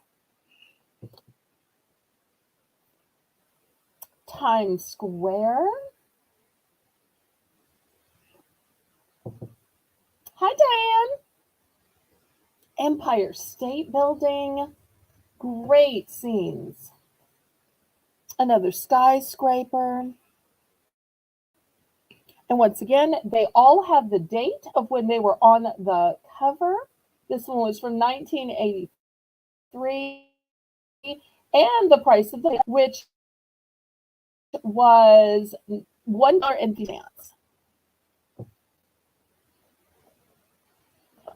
Times Square. Hi, Diane. Empire State Building. Great scenes. Another skyscraper. And once again, they all have the date of when they were on the cover. This one was from 1983. And the price of the which was $1.50.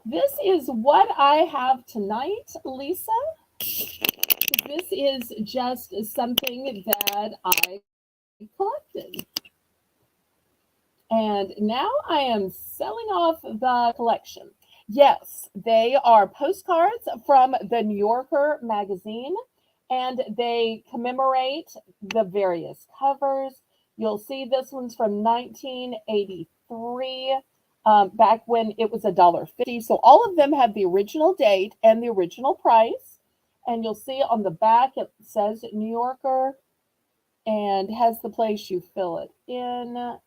This is what I have tonight, Lisa. This is just something that I collected. And now I am selling off the collection. Yes, they are postcards from the New Yorker magazine, and they commemorate the various covers. You'll see this one's from 1983, back when it was $1.50. So all of them have the original date and the original price. And you'll see on the back it says New Yorker and has the place you fill it in.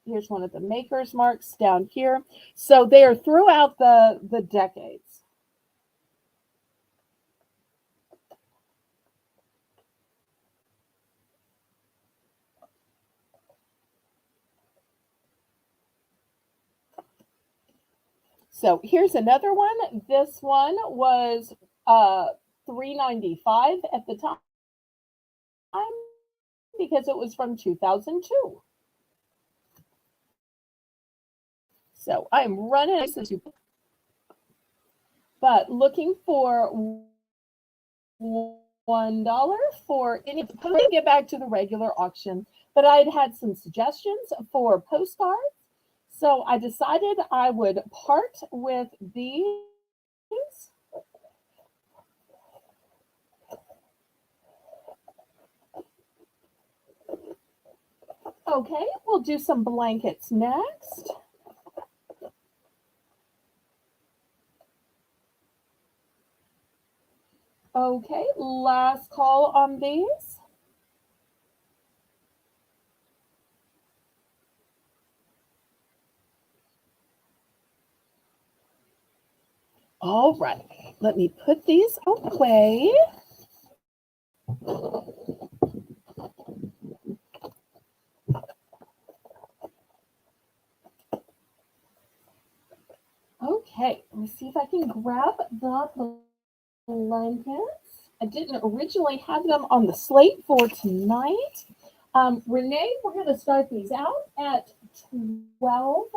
Here's one of the maker's marks down here. So they are throughout the decades. So here's another one. This one was $3.95 at the time because it was from 2002. So I'm running, but looking for $1 for any. Let me get back to the regular auction, but I'd had some suggestions for postcards, so I decided I would part with these. Okay, we'll do some blankets next. Okay, last call on these. All right. Let me put these away. Okay, let me see if I can grab the blankets. I didn't originally have them on the slate for tonight. Renee, we're going to start these out at $12.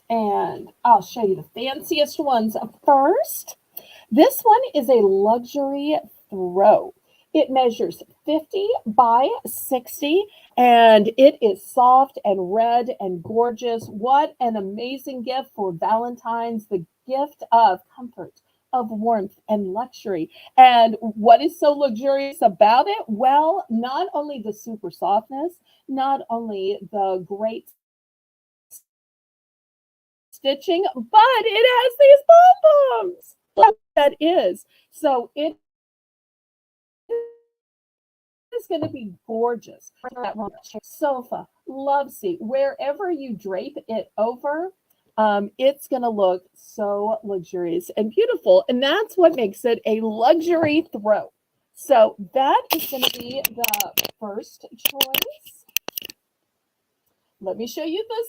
And I'll show you the fanciest ones first. This one is a luxury throw. It measures 50 by 60 and it is soft and red and gorgeous. What an amazing gift for Valentine's, the gift of comfort, of warmth and luxury. And what is so luxurious about it? Well, not only the super softness, not only the great stitching, but it has these pom poms. That is. So it is going to be gorgeous. Sofa, love seat, wherever you drape it over, it's going to look so luxurious and beautiful. And that's what makes it a luxury throw. So that is going to be the first choice. Let me show you the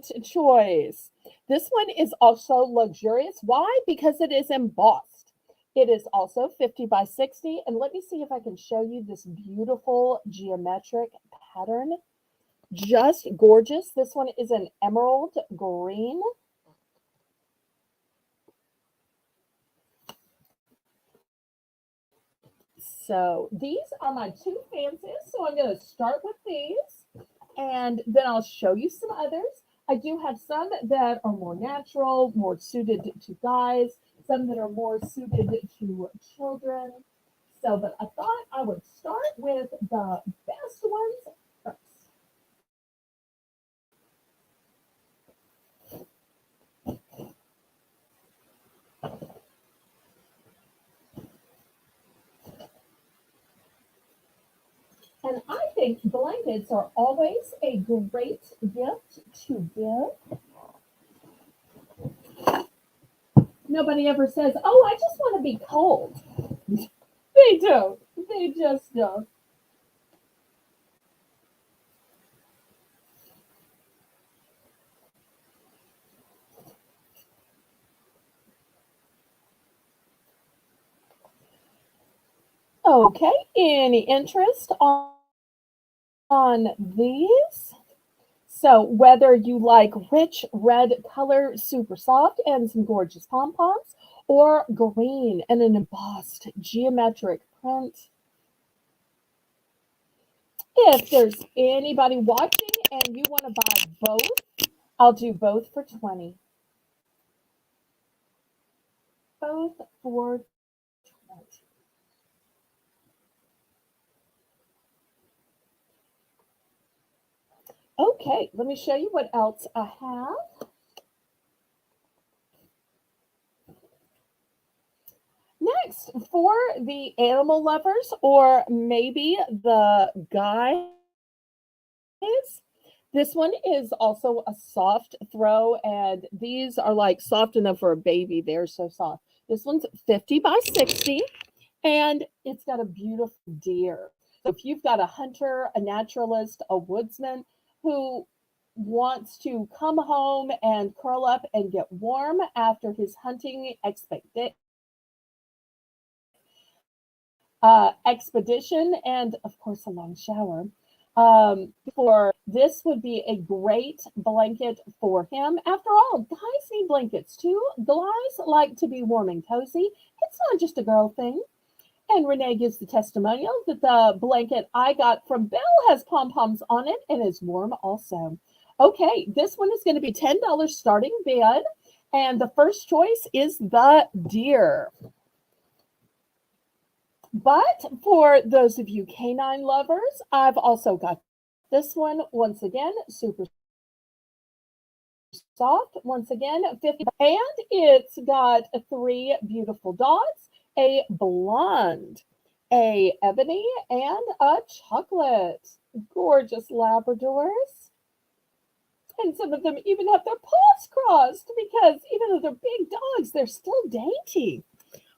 second choice. This one is also luxurious. Why? Because it is embossed. It is also 50 by 60. And let me see if I can show you this beautiful geometric pattern. Just gorgeous. This one is an emerald green. So these are my two fanciest. So I'm going to start with these and then I'll show you some others. I do have some that are more natural, more suited to guys, some that are more suited to children. So, but I thought I would start with the best ones first. And I think blankets are always a great gift to give. Nobody ever says, "Oh, I just want to be cold." They don't. They just don't. Okay, any interest on these? So whether you like rich red color, super soft, and some gorgeous pom-poms, or green and an embossed geometric print, if there's anybody watching and you want to buy both, I'll do both for 20. Both for 20. Okay, let me show you what else I have. Next, for the animal lovers or maybe the guys, this one is also a soft throw, and these are like soft enough for a baby. They're so soft. This one's 50 by 60, and it's got a beautiful deer. So if you've got a hunter, a naturalist, a woodsman who wants to come home and curl up and get warm after his hunting expedition, and of course a long shower. For this would be a great blanket for him. After all, guys need blankets too. Guys like to be warm and cozy. It's not just a girl thing. And Renee gives the testimonial that the blanket I got from Belle has pom poms on it and is warm also. Okay, this one is going to be $10 starting bid. And the first choice is the deer. But for those of you canine lovers, I've also got this one once again, super soft. Once again, 50, and it's got three beautiful dots, a blonde, a ebony, and a chocolate. Gorgeous Labradors. And some of them even have their paws crossed because even though they're big dogs, they're still dainty.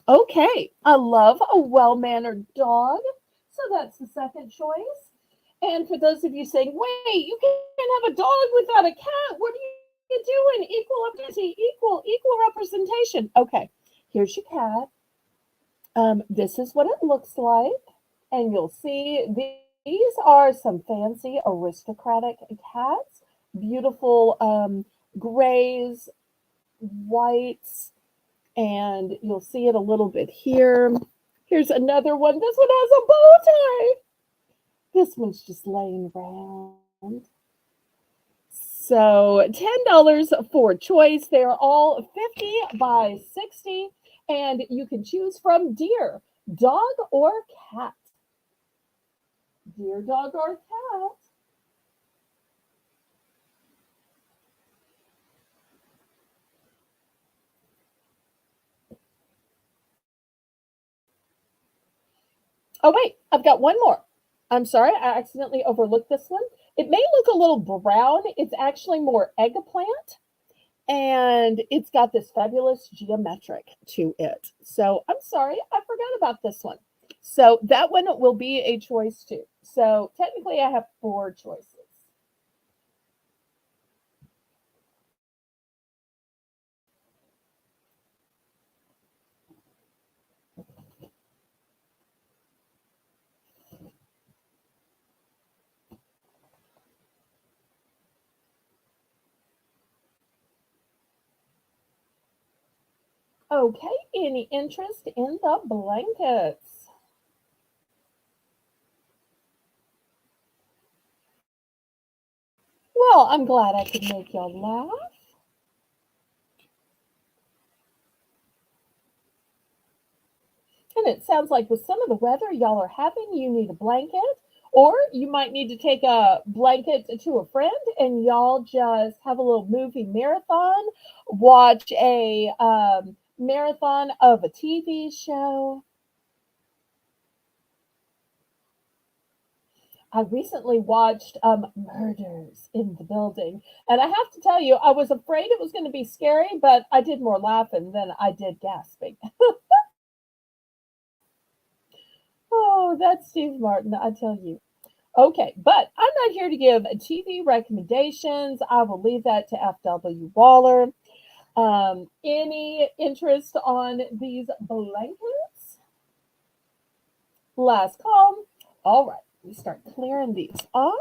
Okay, I love a well mannered dog. So that's the second choice. And for those of you saying, wait, you can't have a dog without a cat. What are you doing? Equal opportunity, equal representation. Okay, here's your cat. This is what it looks like. And you'll see these are some fancy aristocratic cats. Beautiful grays, whites, and you'll see it a little bit here. Here's another one. This one has a bow tie. This one's just laying around. So $10 for choice. They're all 50 by 60, and you can choose from deer, dog, or cat. Deer, dog, or cat. Oh, wait, I've got one more. I'm sorry, I accidentally overlooked this one. It may look a little brown. It's actually more eggplant, and it's got this fabulous geometric to it. So I'm sorry, I forgot about this one. So that one will be a choice too. So technically, I have four choices. Okay, any interest in the blankets? Well, I'm glad I could make y'all laugh. And it sounds like with some of the weather y'all are having, you need a blanket, or you might need to take a blanket to a friend and y'all just have a little movie marathon, watch a marathon of a TV show. I recently watched Murders in the Building, and I have to tell you, I was afraid it was going to be scary, but I did more laughing than I did gasping. Oh, that's Steve Martin, I tell you. Okay, but I'm not here to give TV recommendations. I will leave that to FW Waller. Any interest on these blankets? Last call. All right, we start clearing these off.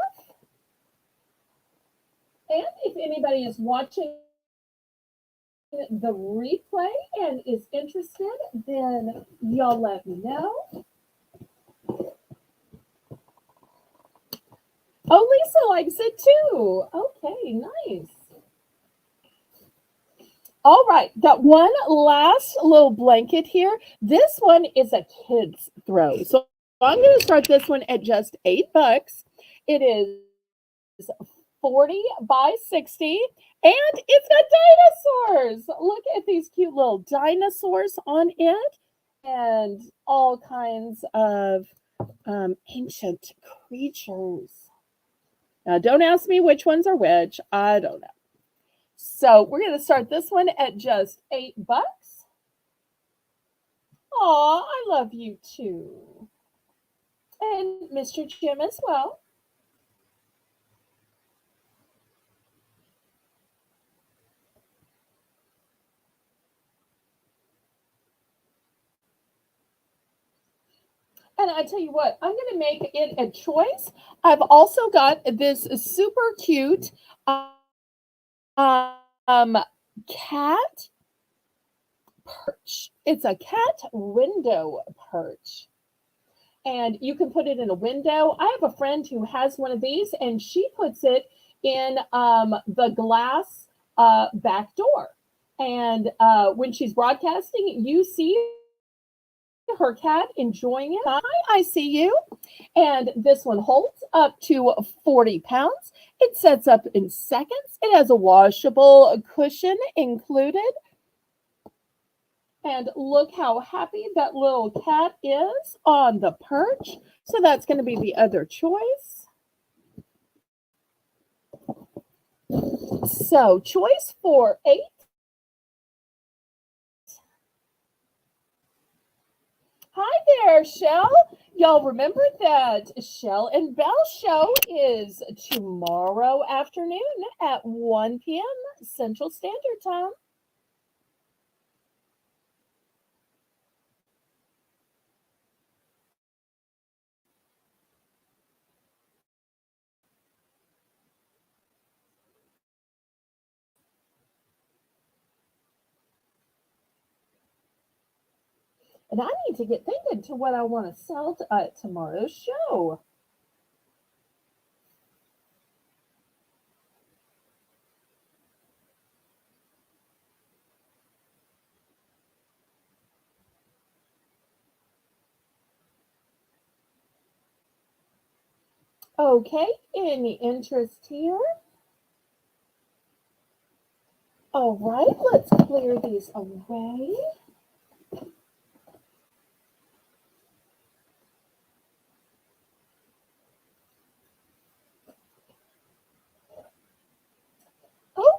And if anybody is watching the replay and is interested, then y'all let me know. Oh, Lisa likes it too. Okay, nice. All right, got one last little blanket here. This one is a kid's throw. So I'm going to start this one at just $8. It is 40 by 60, and it's got dinosaurs. Look at these cute little dinosaurs on it, and all kinds of ancient creatures. Now, don't ask me which ones are which. I don't know. So we're going to start this one at just $8. Aw, I love you too. And Mr. Jim as well. And I tell you what, I'm going to make it a choice. I've also got this super cute um, cat perch. It's a cat window perch. And you can put it in a window. I have a friend who has one of these, and she puts it in the glass back door. And when she's broadcasting, you see her cat enjoying it. Hi, I see you. And this one holds up to 40 pounds. It sets up in seconds. It has a washable cushion included. And look how happy that little cat is on the perch. So that's going to be the other choice. So choice for eight. Hi there, Shell. Y'all remember that Shell and Bell show is tomorrow afternoon at 1 p.m. Central Standard Time. And I need to get thinking to what I want to sell at tomorrow's show. Okay, any interest here? All right, let's clear these away.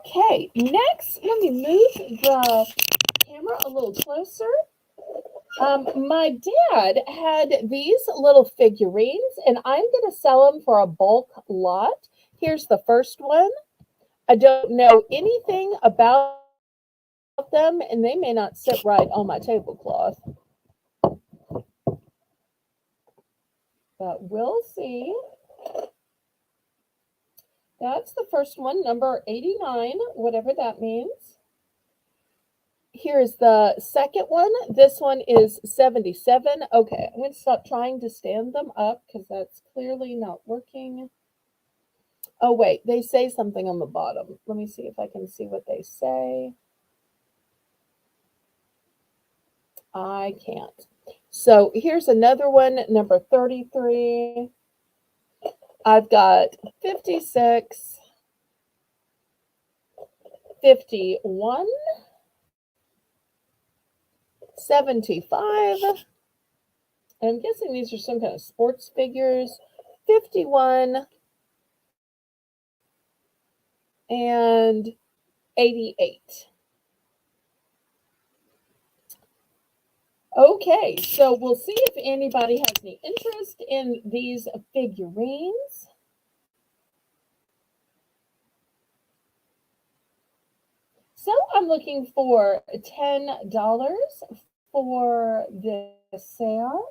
Okay, next, let me move the camera a little closer. My dad had these little figurines, and I'm going to sell them for a bulk lot. Here's the first one. I don't know anything about them, and they may not sit right on my tablecloth, but we'll see. That's the first one, number 89, whatever that means. Here's the second one. This one is 77. Okay, I'm going to stop trying to stand them up because that's clearly not working. Oh, wait, they say something on the bottom. Let me see if I can see what they say. I can't. So here's another one, number 33. I've got 56, 51, 75. And I'm guessing these are some kind of sports figures. 51 and 88. Okay, so we'll see if anybody has any interest in these figurines. So I'm looking for $10 for this sale.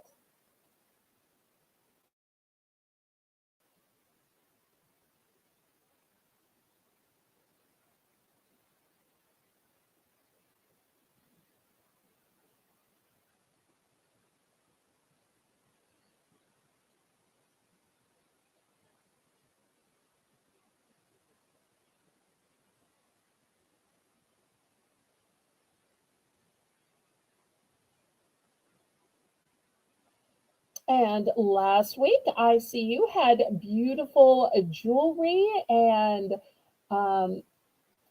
And last week, I see you had beautiful jewelry and um,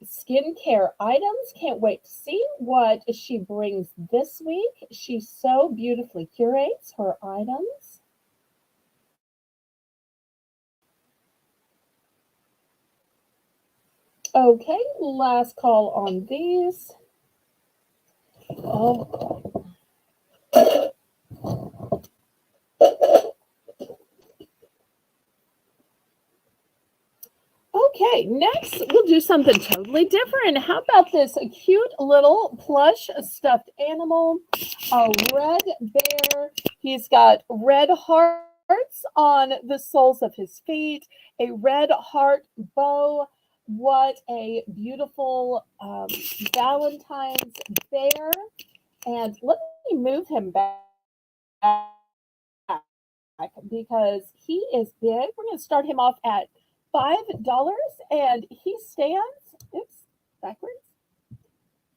skincare items. Can't wait to see what she brings this week. She so beautifully curates her items. Okay, last call on these. Oh, okay, next we'll do something totally different. How about this cute little plush stuffed animal, a red bear? He's got red hearts on the soles of his feet, a red heart bow. What a beautiful Valentine's bear. And let me move him back because he is big. We're going to start him off at $5, and he stands, oops, backwards.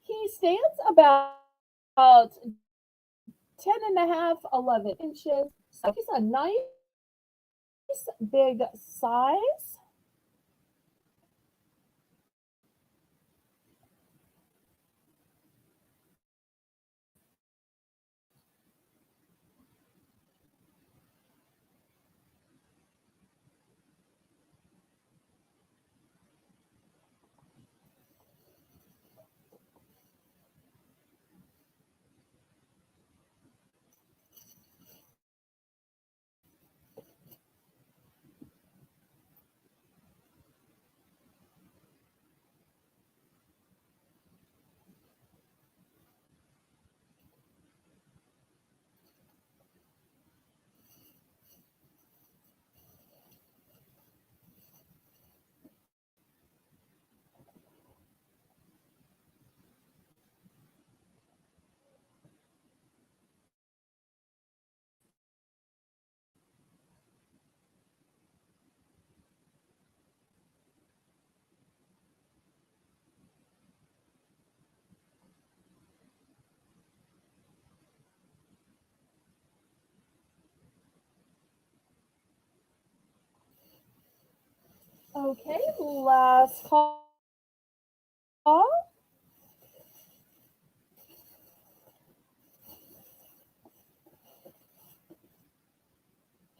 He stands about 10 and a half, 11 inches. So he's a nice big size. Okay, last call.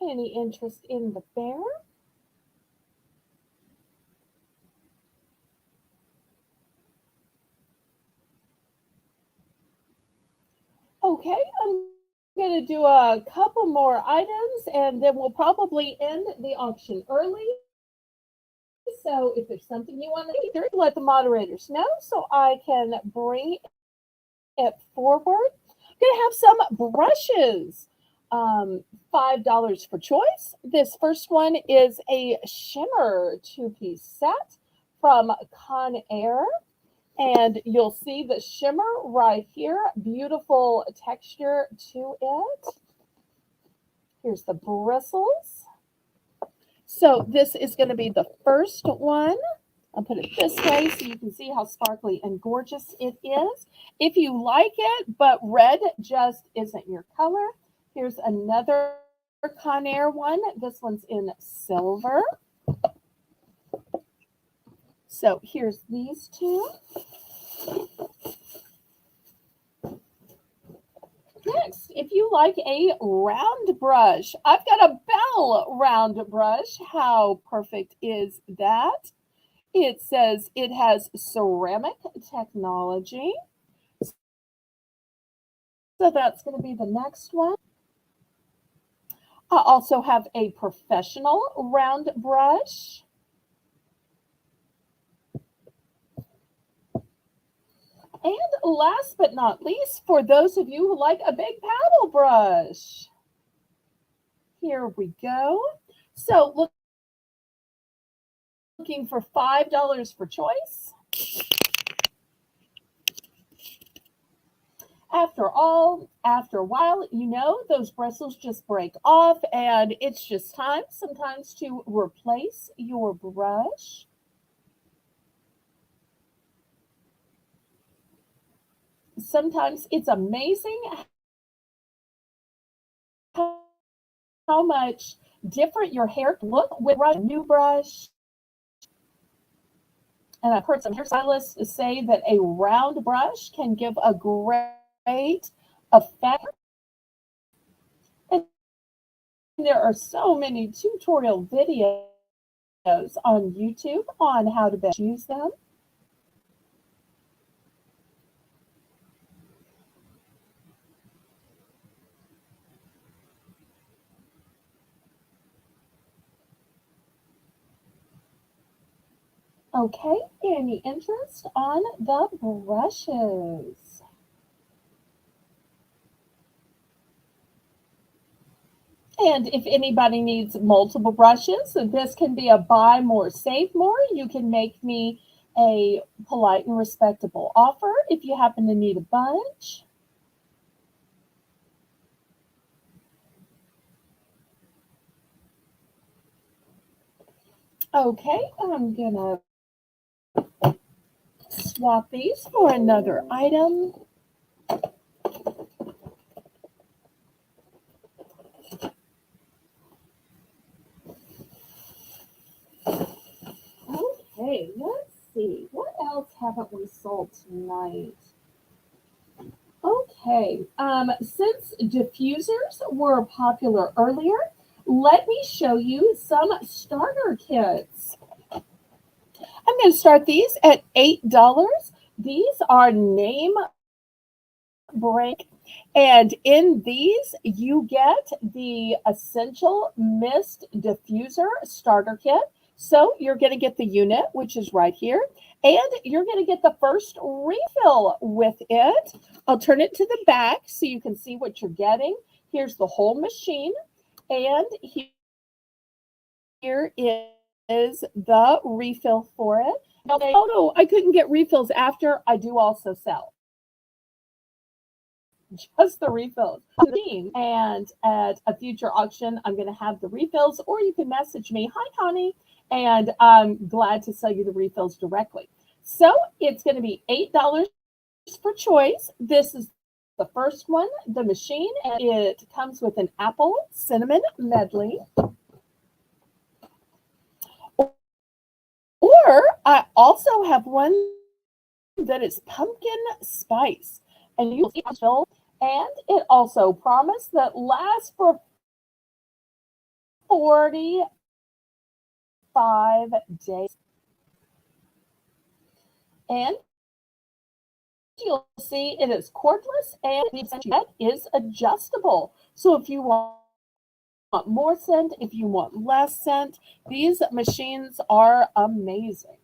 Any interest in the bear? Okay, I'm going to do a couple more items and then we'll probably end the auction early. So if there's something you want to hear, let the moderators know so I can bring it forward. I'm going to have some brushes. $5 for choice. This first one is a shimmer two-piece set from Conair. And you'll see the shimmer right here. Beautiful texture to it. Here's the bristles. So this is going to be the first one. I'll put it this way so you can see how sparkly and gorgeous it is. If you like it, but red just isn't your color, here's another Conair one. This one's in silver. So here's these two. Next, if you like a round brush, I've got a Belle round brush. How perfect is that? It says it has ceramic technology. So that's going to be the next one. I also have a professional round brush. And last but not least, for those of you who like a big paddle brush, here we go. So looking for $5 for choice. After all, after a while, you know, those bristles just break off and it's just time sometimes to replace your brush. Sometimes it's amazing how much different your hair can look with a new brush. And I've heard some hairstylists say that a round brush can give a great effect. And there are so many tutorial videos on YouTube on how to best use them. Okay, any interest on the brushes? And if anybody needs multiple brushes, this can be a buy more, save more. You can make me a polite and respectable offer if you happen to need a bunch. Okay, I'm gonna swap these for another item. Okay, let's see. What else haven't we sold tonight? Okay, since diffusers were popular earlier, let me show you some starter kits. I'm going to start these at $8. These are name brand, and in these you get the Essential Mist Diffuser Starter Kit. So you're going to get the unit, which is right here, and you're going to get the first refill with it. I'll turn it to the back so you can see what you're getting. Here's the whole machine, and here is the refill for it. Now, oh no, I couldn't get refills after. I do also sell just the refills. And at a future auction, I'm going to have the refills, or you can message me, hi, Connie, and I'm glad to sell you the refills directly. So it's going to be $8 for choice. This is the first one, the machine, and it comes with an apple cinnamon medley. Or I also have one that is pumpkin spice. And you will see and it also promised that lasts for 45 days. And you'll see it is cordless and the is adjustable. So if you want more scent, if you want less scent, these machines are amazing.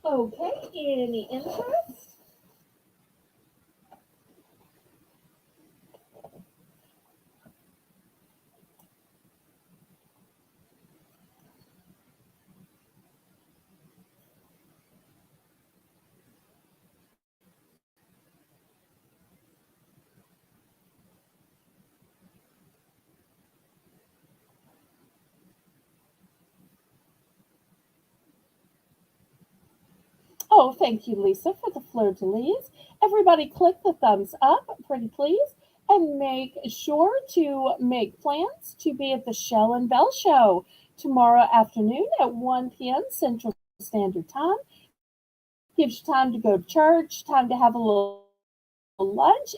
Okay, any interest? Oh, thank you, Lisa, for the fleur de lis. Everybody click the thumbs up, pretty please, and make sure to make plans to be at the Shell and Bell Show tomorrow afternoon at 1 p.m. Central Standard Time. Gives you time to go to church, time to have a little lunch,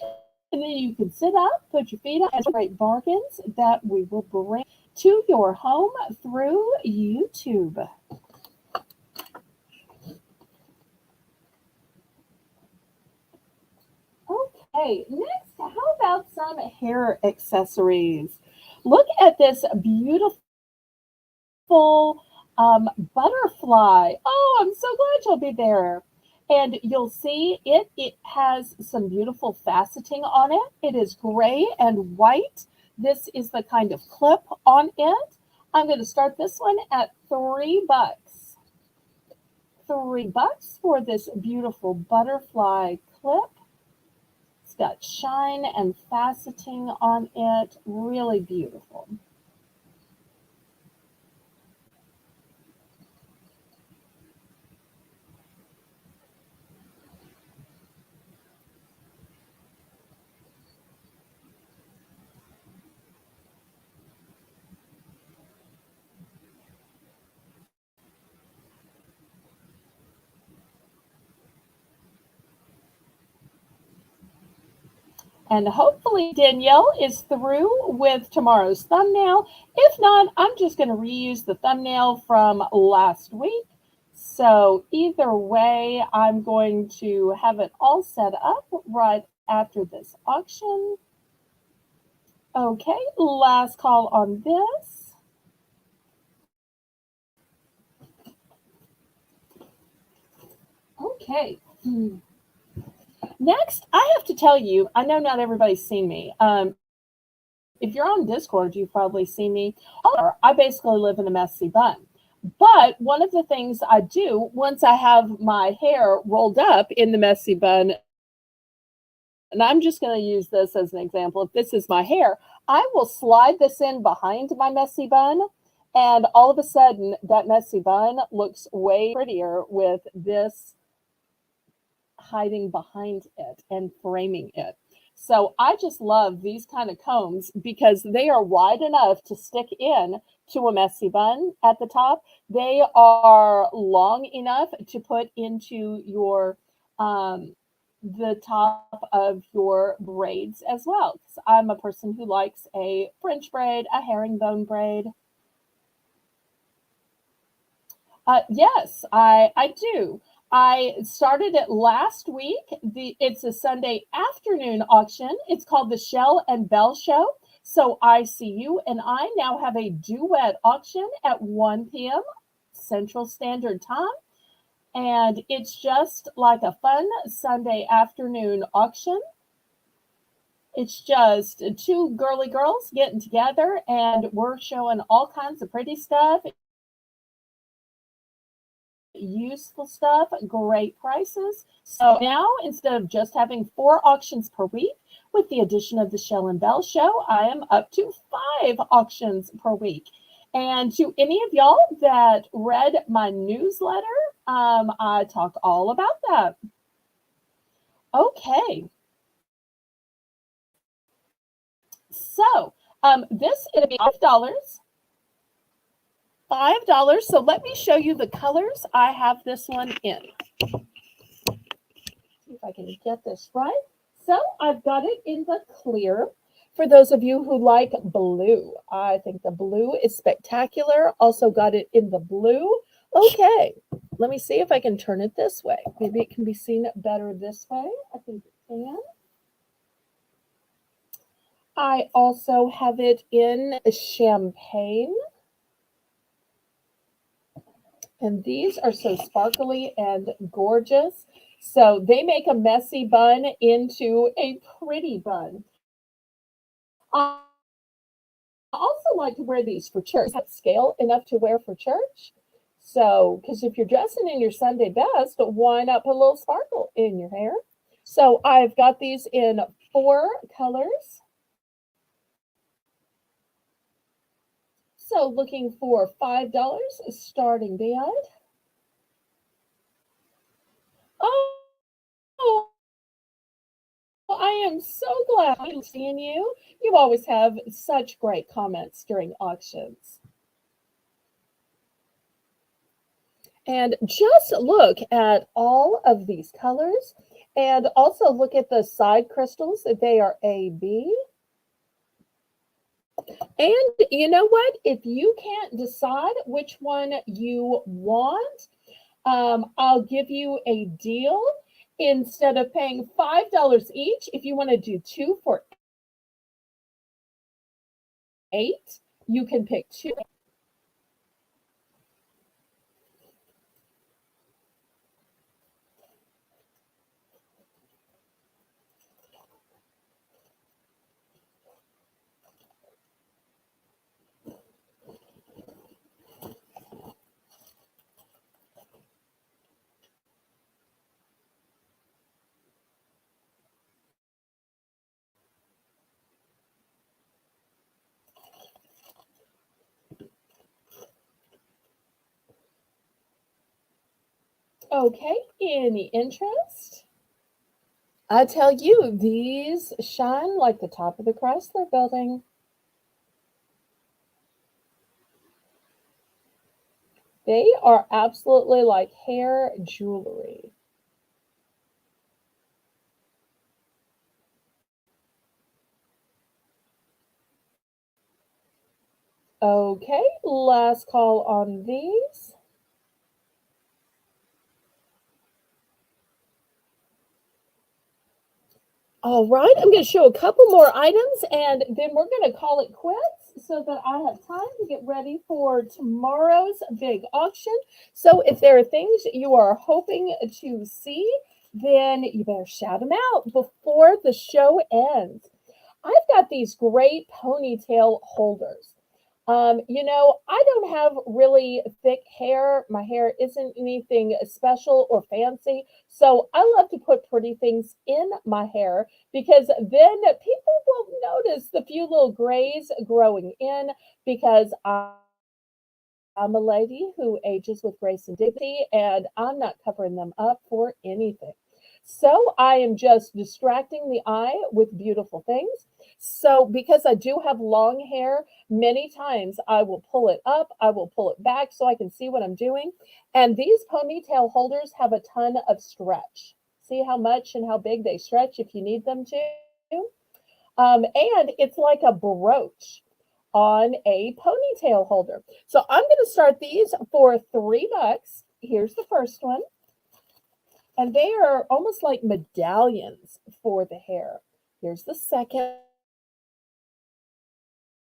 and then you can sit up, put your feet up, and great bargains that we will bring to your home through YouTube. Okay, next, how about some hair accessories? Look at this beautiful butterfly. Oh, I'm so glad you'll be there. And you'll see it has some beautiful faceting on it. It is gray and white. This is the kind of clip on it. I'm going to start this one at $3. $3 for this beautiful butterfly clip. It's got shine and faceting on it. Really beautiful. And hopefully Danielle is through with tomorrow's thumbnail. If not, I'm just going to reuse the thumbnail from last week. So either way, I'm going to have it all set up right after this auction. Okay, last call on this. Okay. Next, I have to tell you, I know not everybody's seen me. If you're on Discord, you've probably seen me. I basically live in a messy bun. But one of the things I do once I have my hair rolled up in the messy bun, and I'm just going to use this as an example. If this is my hair, I will slide this in behind my messy bun. And all of a sudden, that messy bun looks way prettier with this hiding behind it and framing it. So I just love these kind of combs because they are wide enough to stick in to a messy bun at the top. They are long enough to put into your the top of your braids as well. 'Cause I'm a person who likes a French braid, a herringbone braid. Yes, I do. I started it last week. It's a Sunday afternoon auction. It's called the Shell and Bell Show. So ICU and I now have a duet auction at 1 p.m. Central Standard Time. And it's just like a fun Sunday afternoon auction. It's just two girly girls getting together, and we're showing all kinds of pretty stuff, useful stuff, great prices. So now, instead of just having 4 auctions per week, with the addition of the Shell and Bell show, I am up to 5 auctions per week. And to any of y'all that read my newsletter, I talk all about that. Okay, so this is going to be $5. $5. So let me show you the colors I have this one in. See if I can get this right. So I've got it in the clear. For those of you who like blue, I think the blue is spectacular. Also got it in the blue. Okay, let me see if I can turn it this way. Maybe it can be seen better this way. I think it can. I also have it in champagne. And these are so sparkly and gorgeous. So they make a messy bun into a pretty bun. I also like to wear these for church. Scale enough to wear for church. So, because if you're dressing in your Sunday best, why not put a little sparkle in your hair? So I've got these in 4 colors. So looking for $5 starting band. Oh, I am so glad I'm seeing you. You always have such great comments during auctions. And just look at all of these colors and also look at the side crystals. They are A, B. And you know what? If you can't decide which one you want, I'll give you a deal. Instead of paying $5 each, if you want to do 2 for $8, you can pick 2. Okay, any interest? I tell you, these shine like the top of the Chrysler building. They are absolutely like hair jewelry. Okay, last call on these. All right, I'm going to show a couple more items and then we're going to call it quits so that I have time to get ready for tomorrow's big auction. So if there are things you are hoping to see, then you better shout them out before the show ends. I've got these great ponytail holders. I don't have really thick hair. My hair isn't anything special or fancy. So I love to put pretty things in my hair because then people will notice the few little grays growing in because I'm a lady who ages with grace and dignity, and I'm not covering them up for anything. So I am just distracting the eye with beautiful things. So because I do have long hair, many times I will pull it up, I will pull it back so I can see what I'm doing. And these ponytail holders have a ton of stretch. See how much and how big they stretch if you need them to. And it's like a brooch on a ponytail holder. So I'm going to start these for $3. Here's the first one. And they are almost like medallions for the hair. Here's the second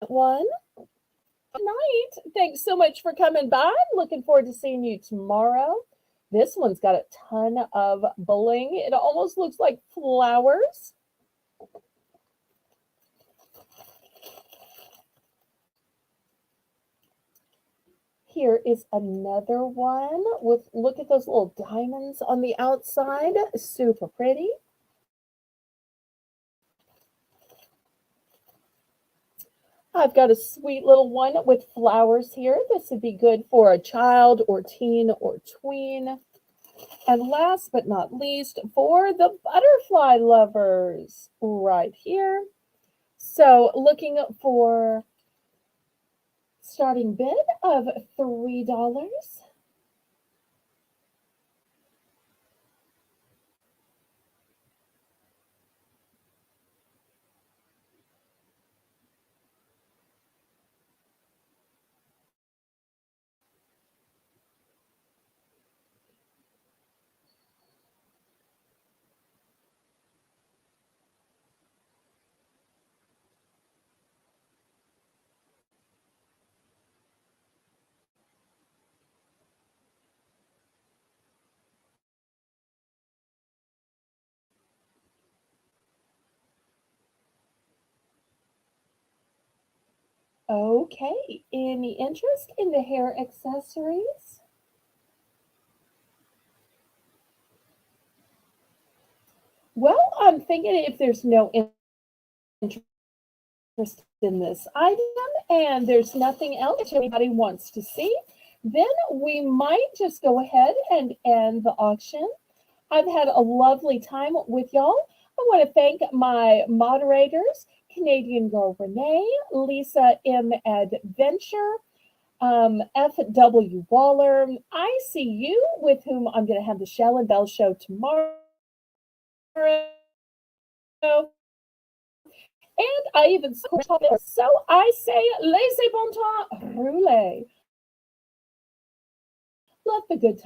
one. Good night. Thanks so much for coming by. Looking forward to seeing you tomorrow. This one's got a ton of bling. It almost looks like flowers. Here is another one with, look at those little diamonds on the outside. Super pretty. I've got a sweet little one with flowers here. This would be good for a child or teen or tween. And last but not least, for the butterfly lovers, right here. So looking for starting bid of $3. Okay, any interest in the hair accessories? Well, I'm thinking if there's no interest in this item and there's nothing else anybody wants to see, then we might just go ahead and end the auction. I've had a lovely time with y'all. I want to thank my moderators, Canadian Girl Renee, Lisa M. Adventure, F.W. Waller. I see you, with whom I'm going to have the Shell and Bell show tomorrow. And I even so I say laissez bon temps rouler. Let the good times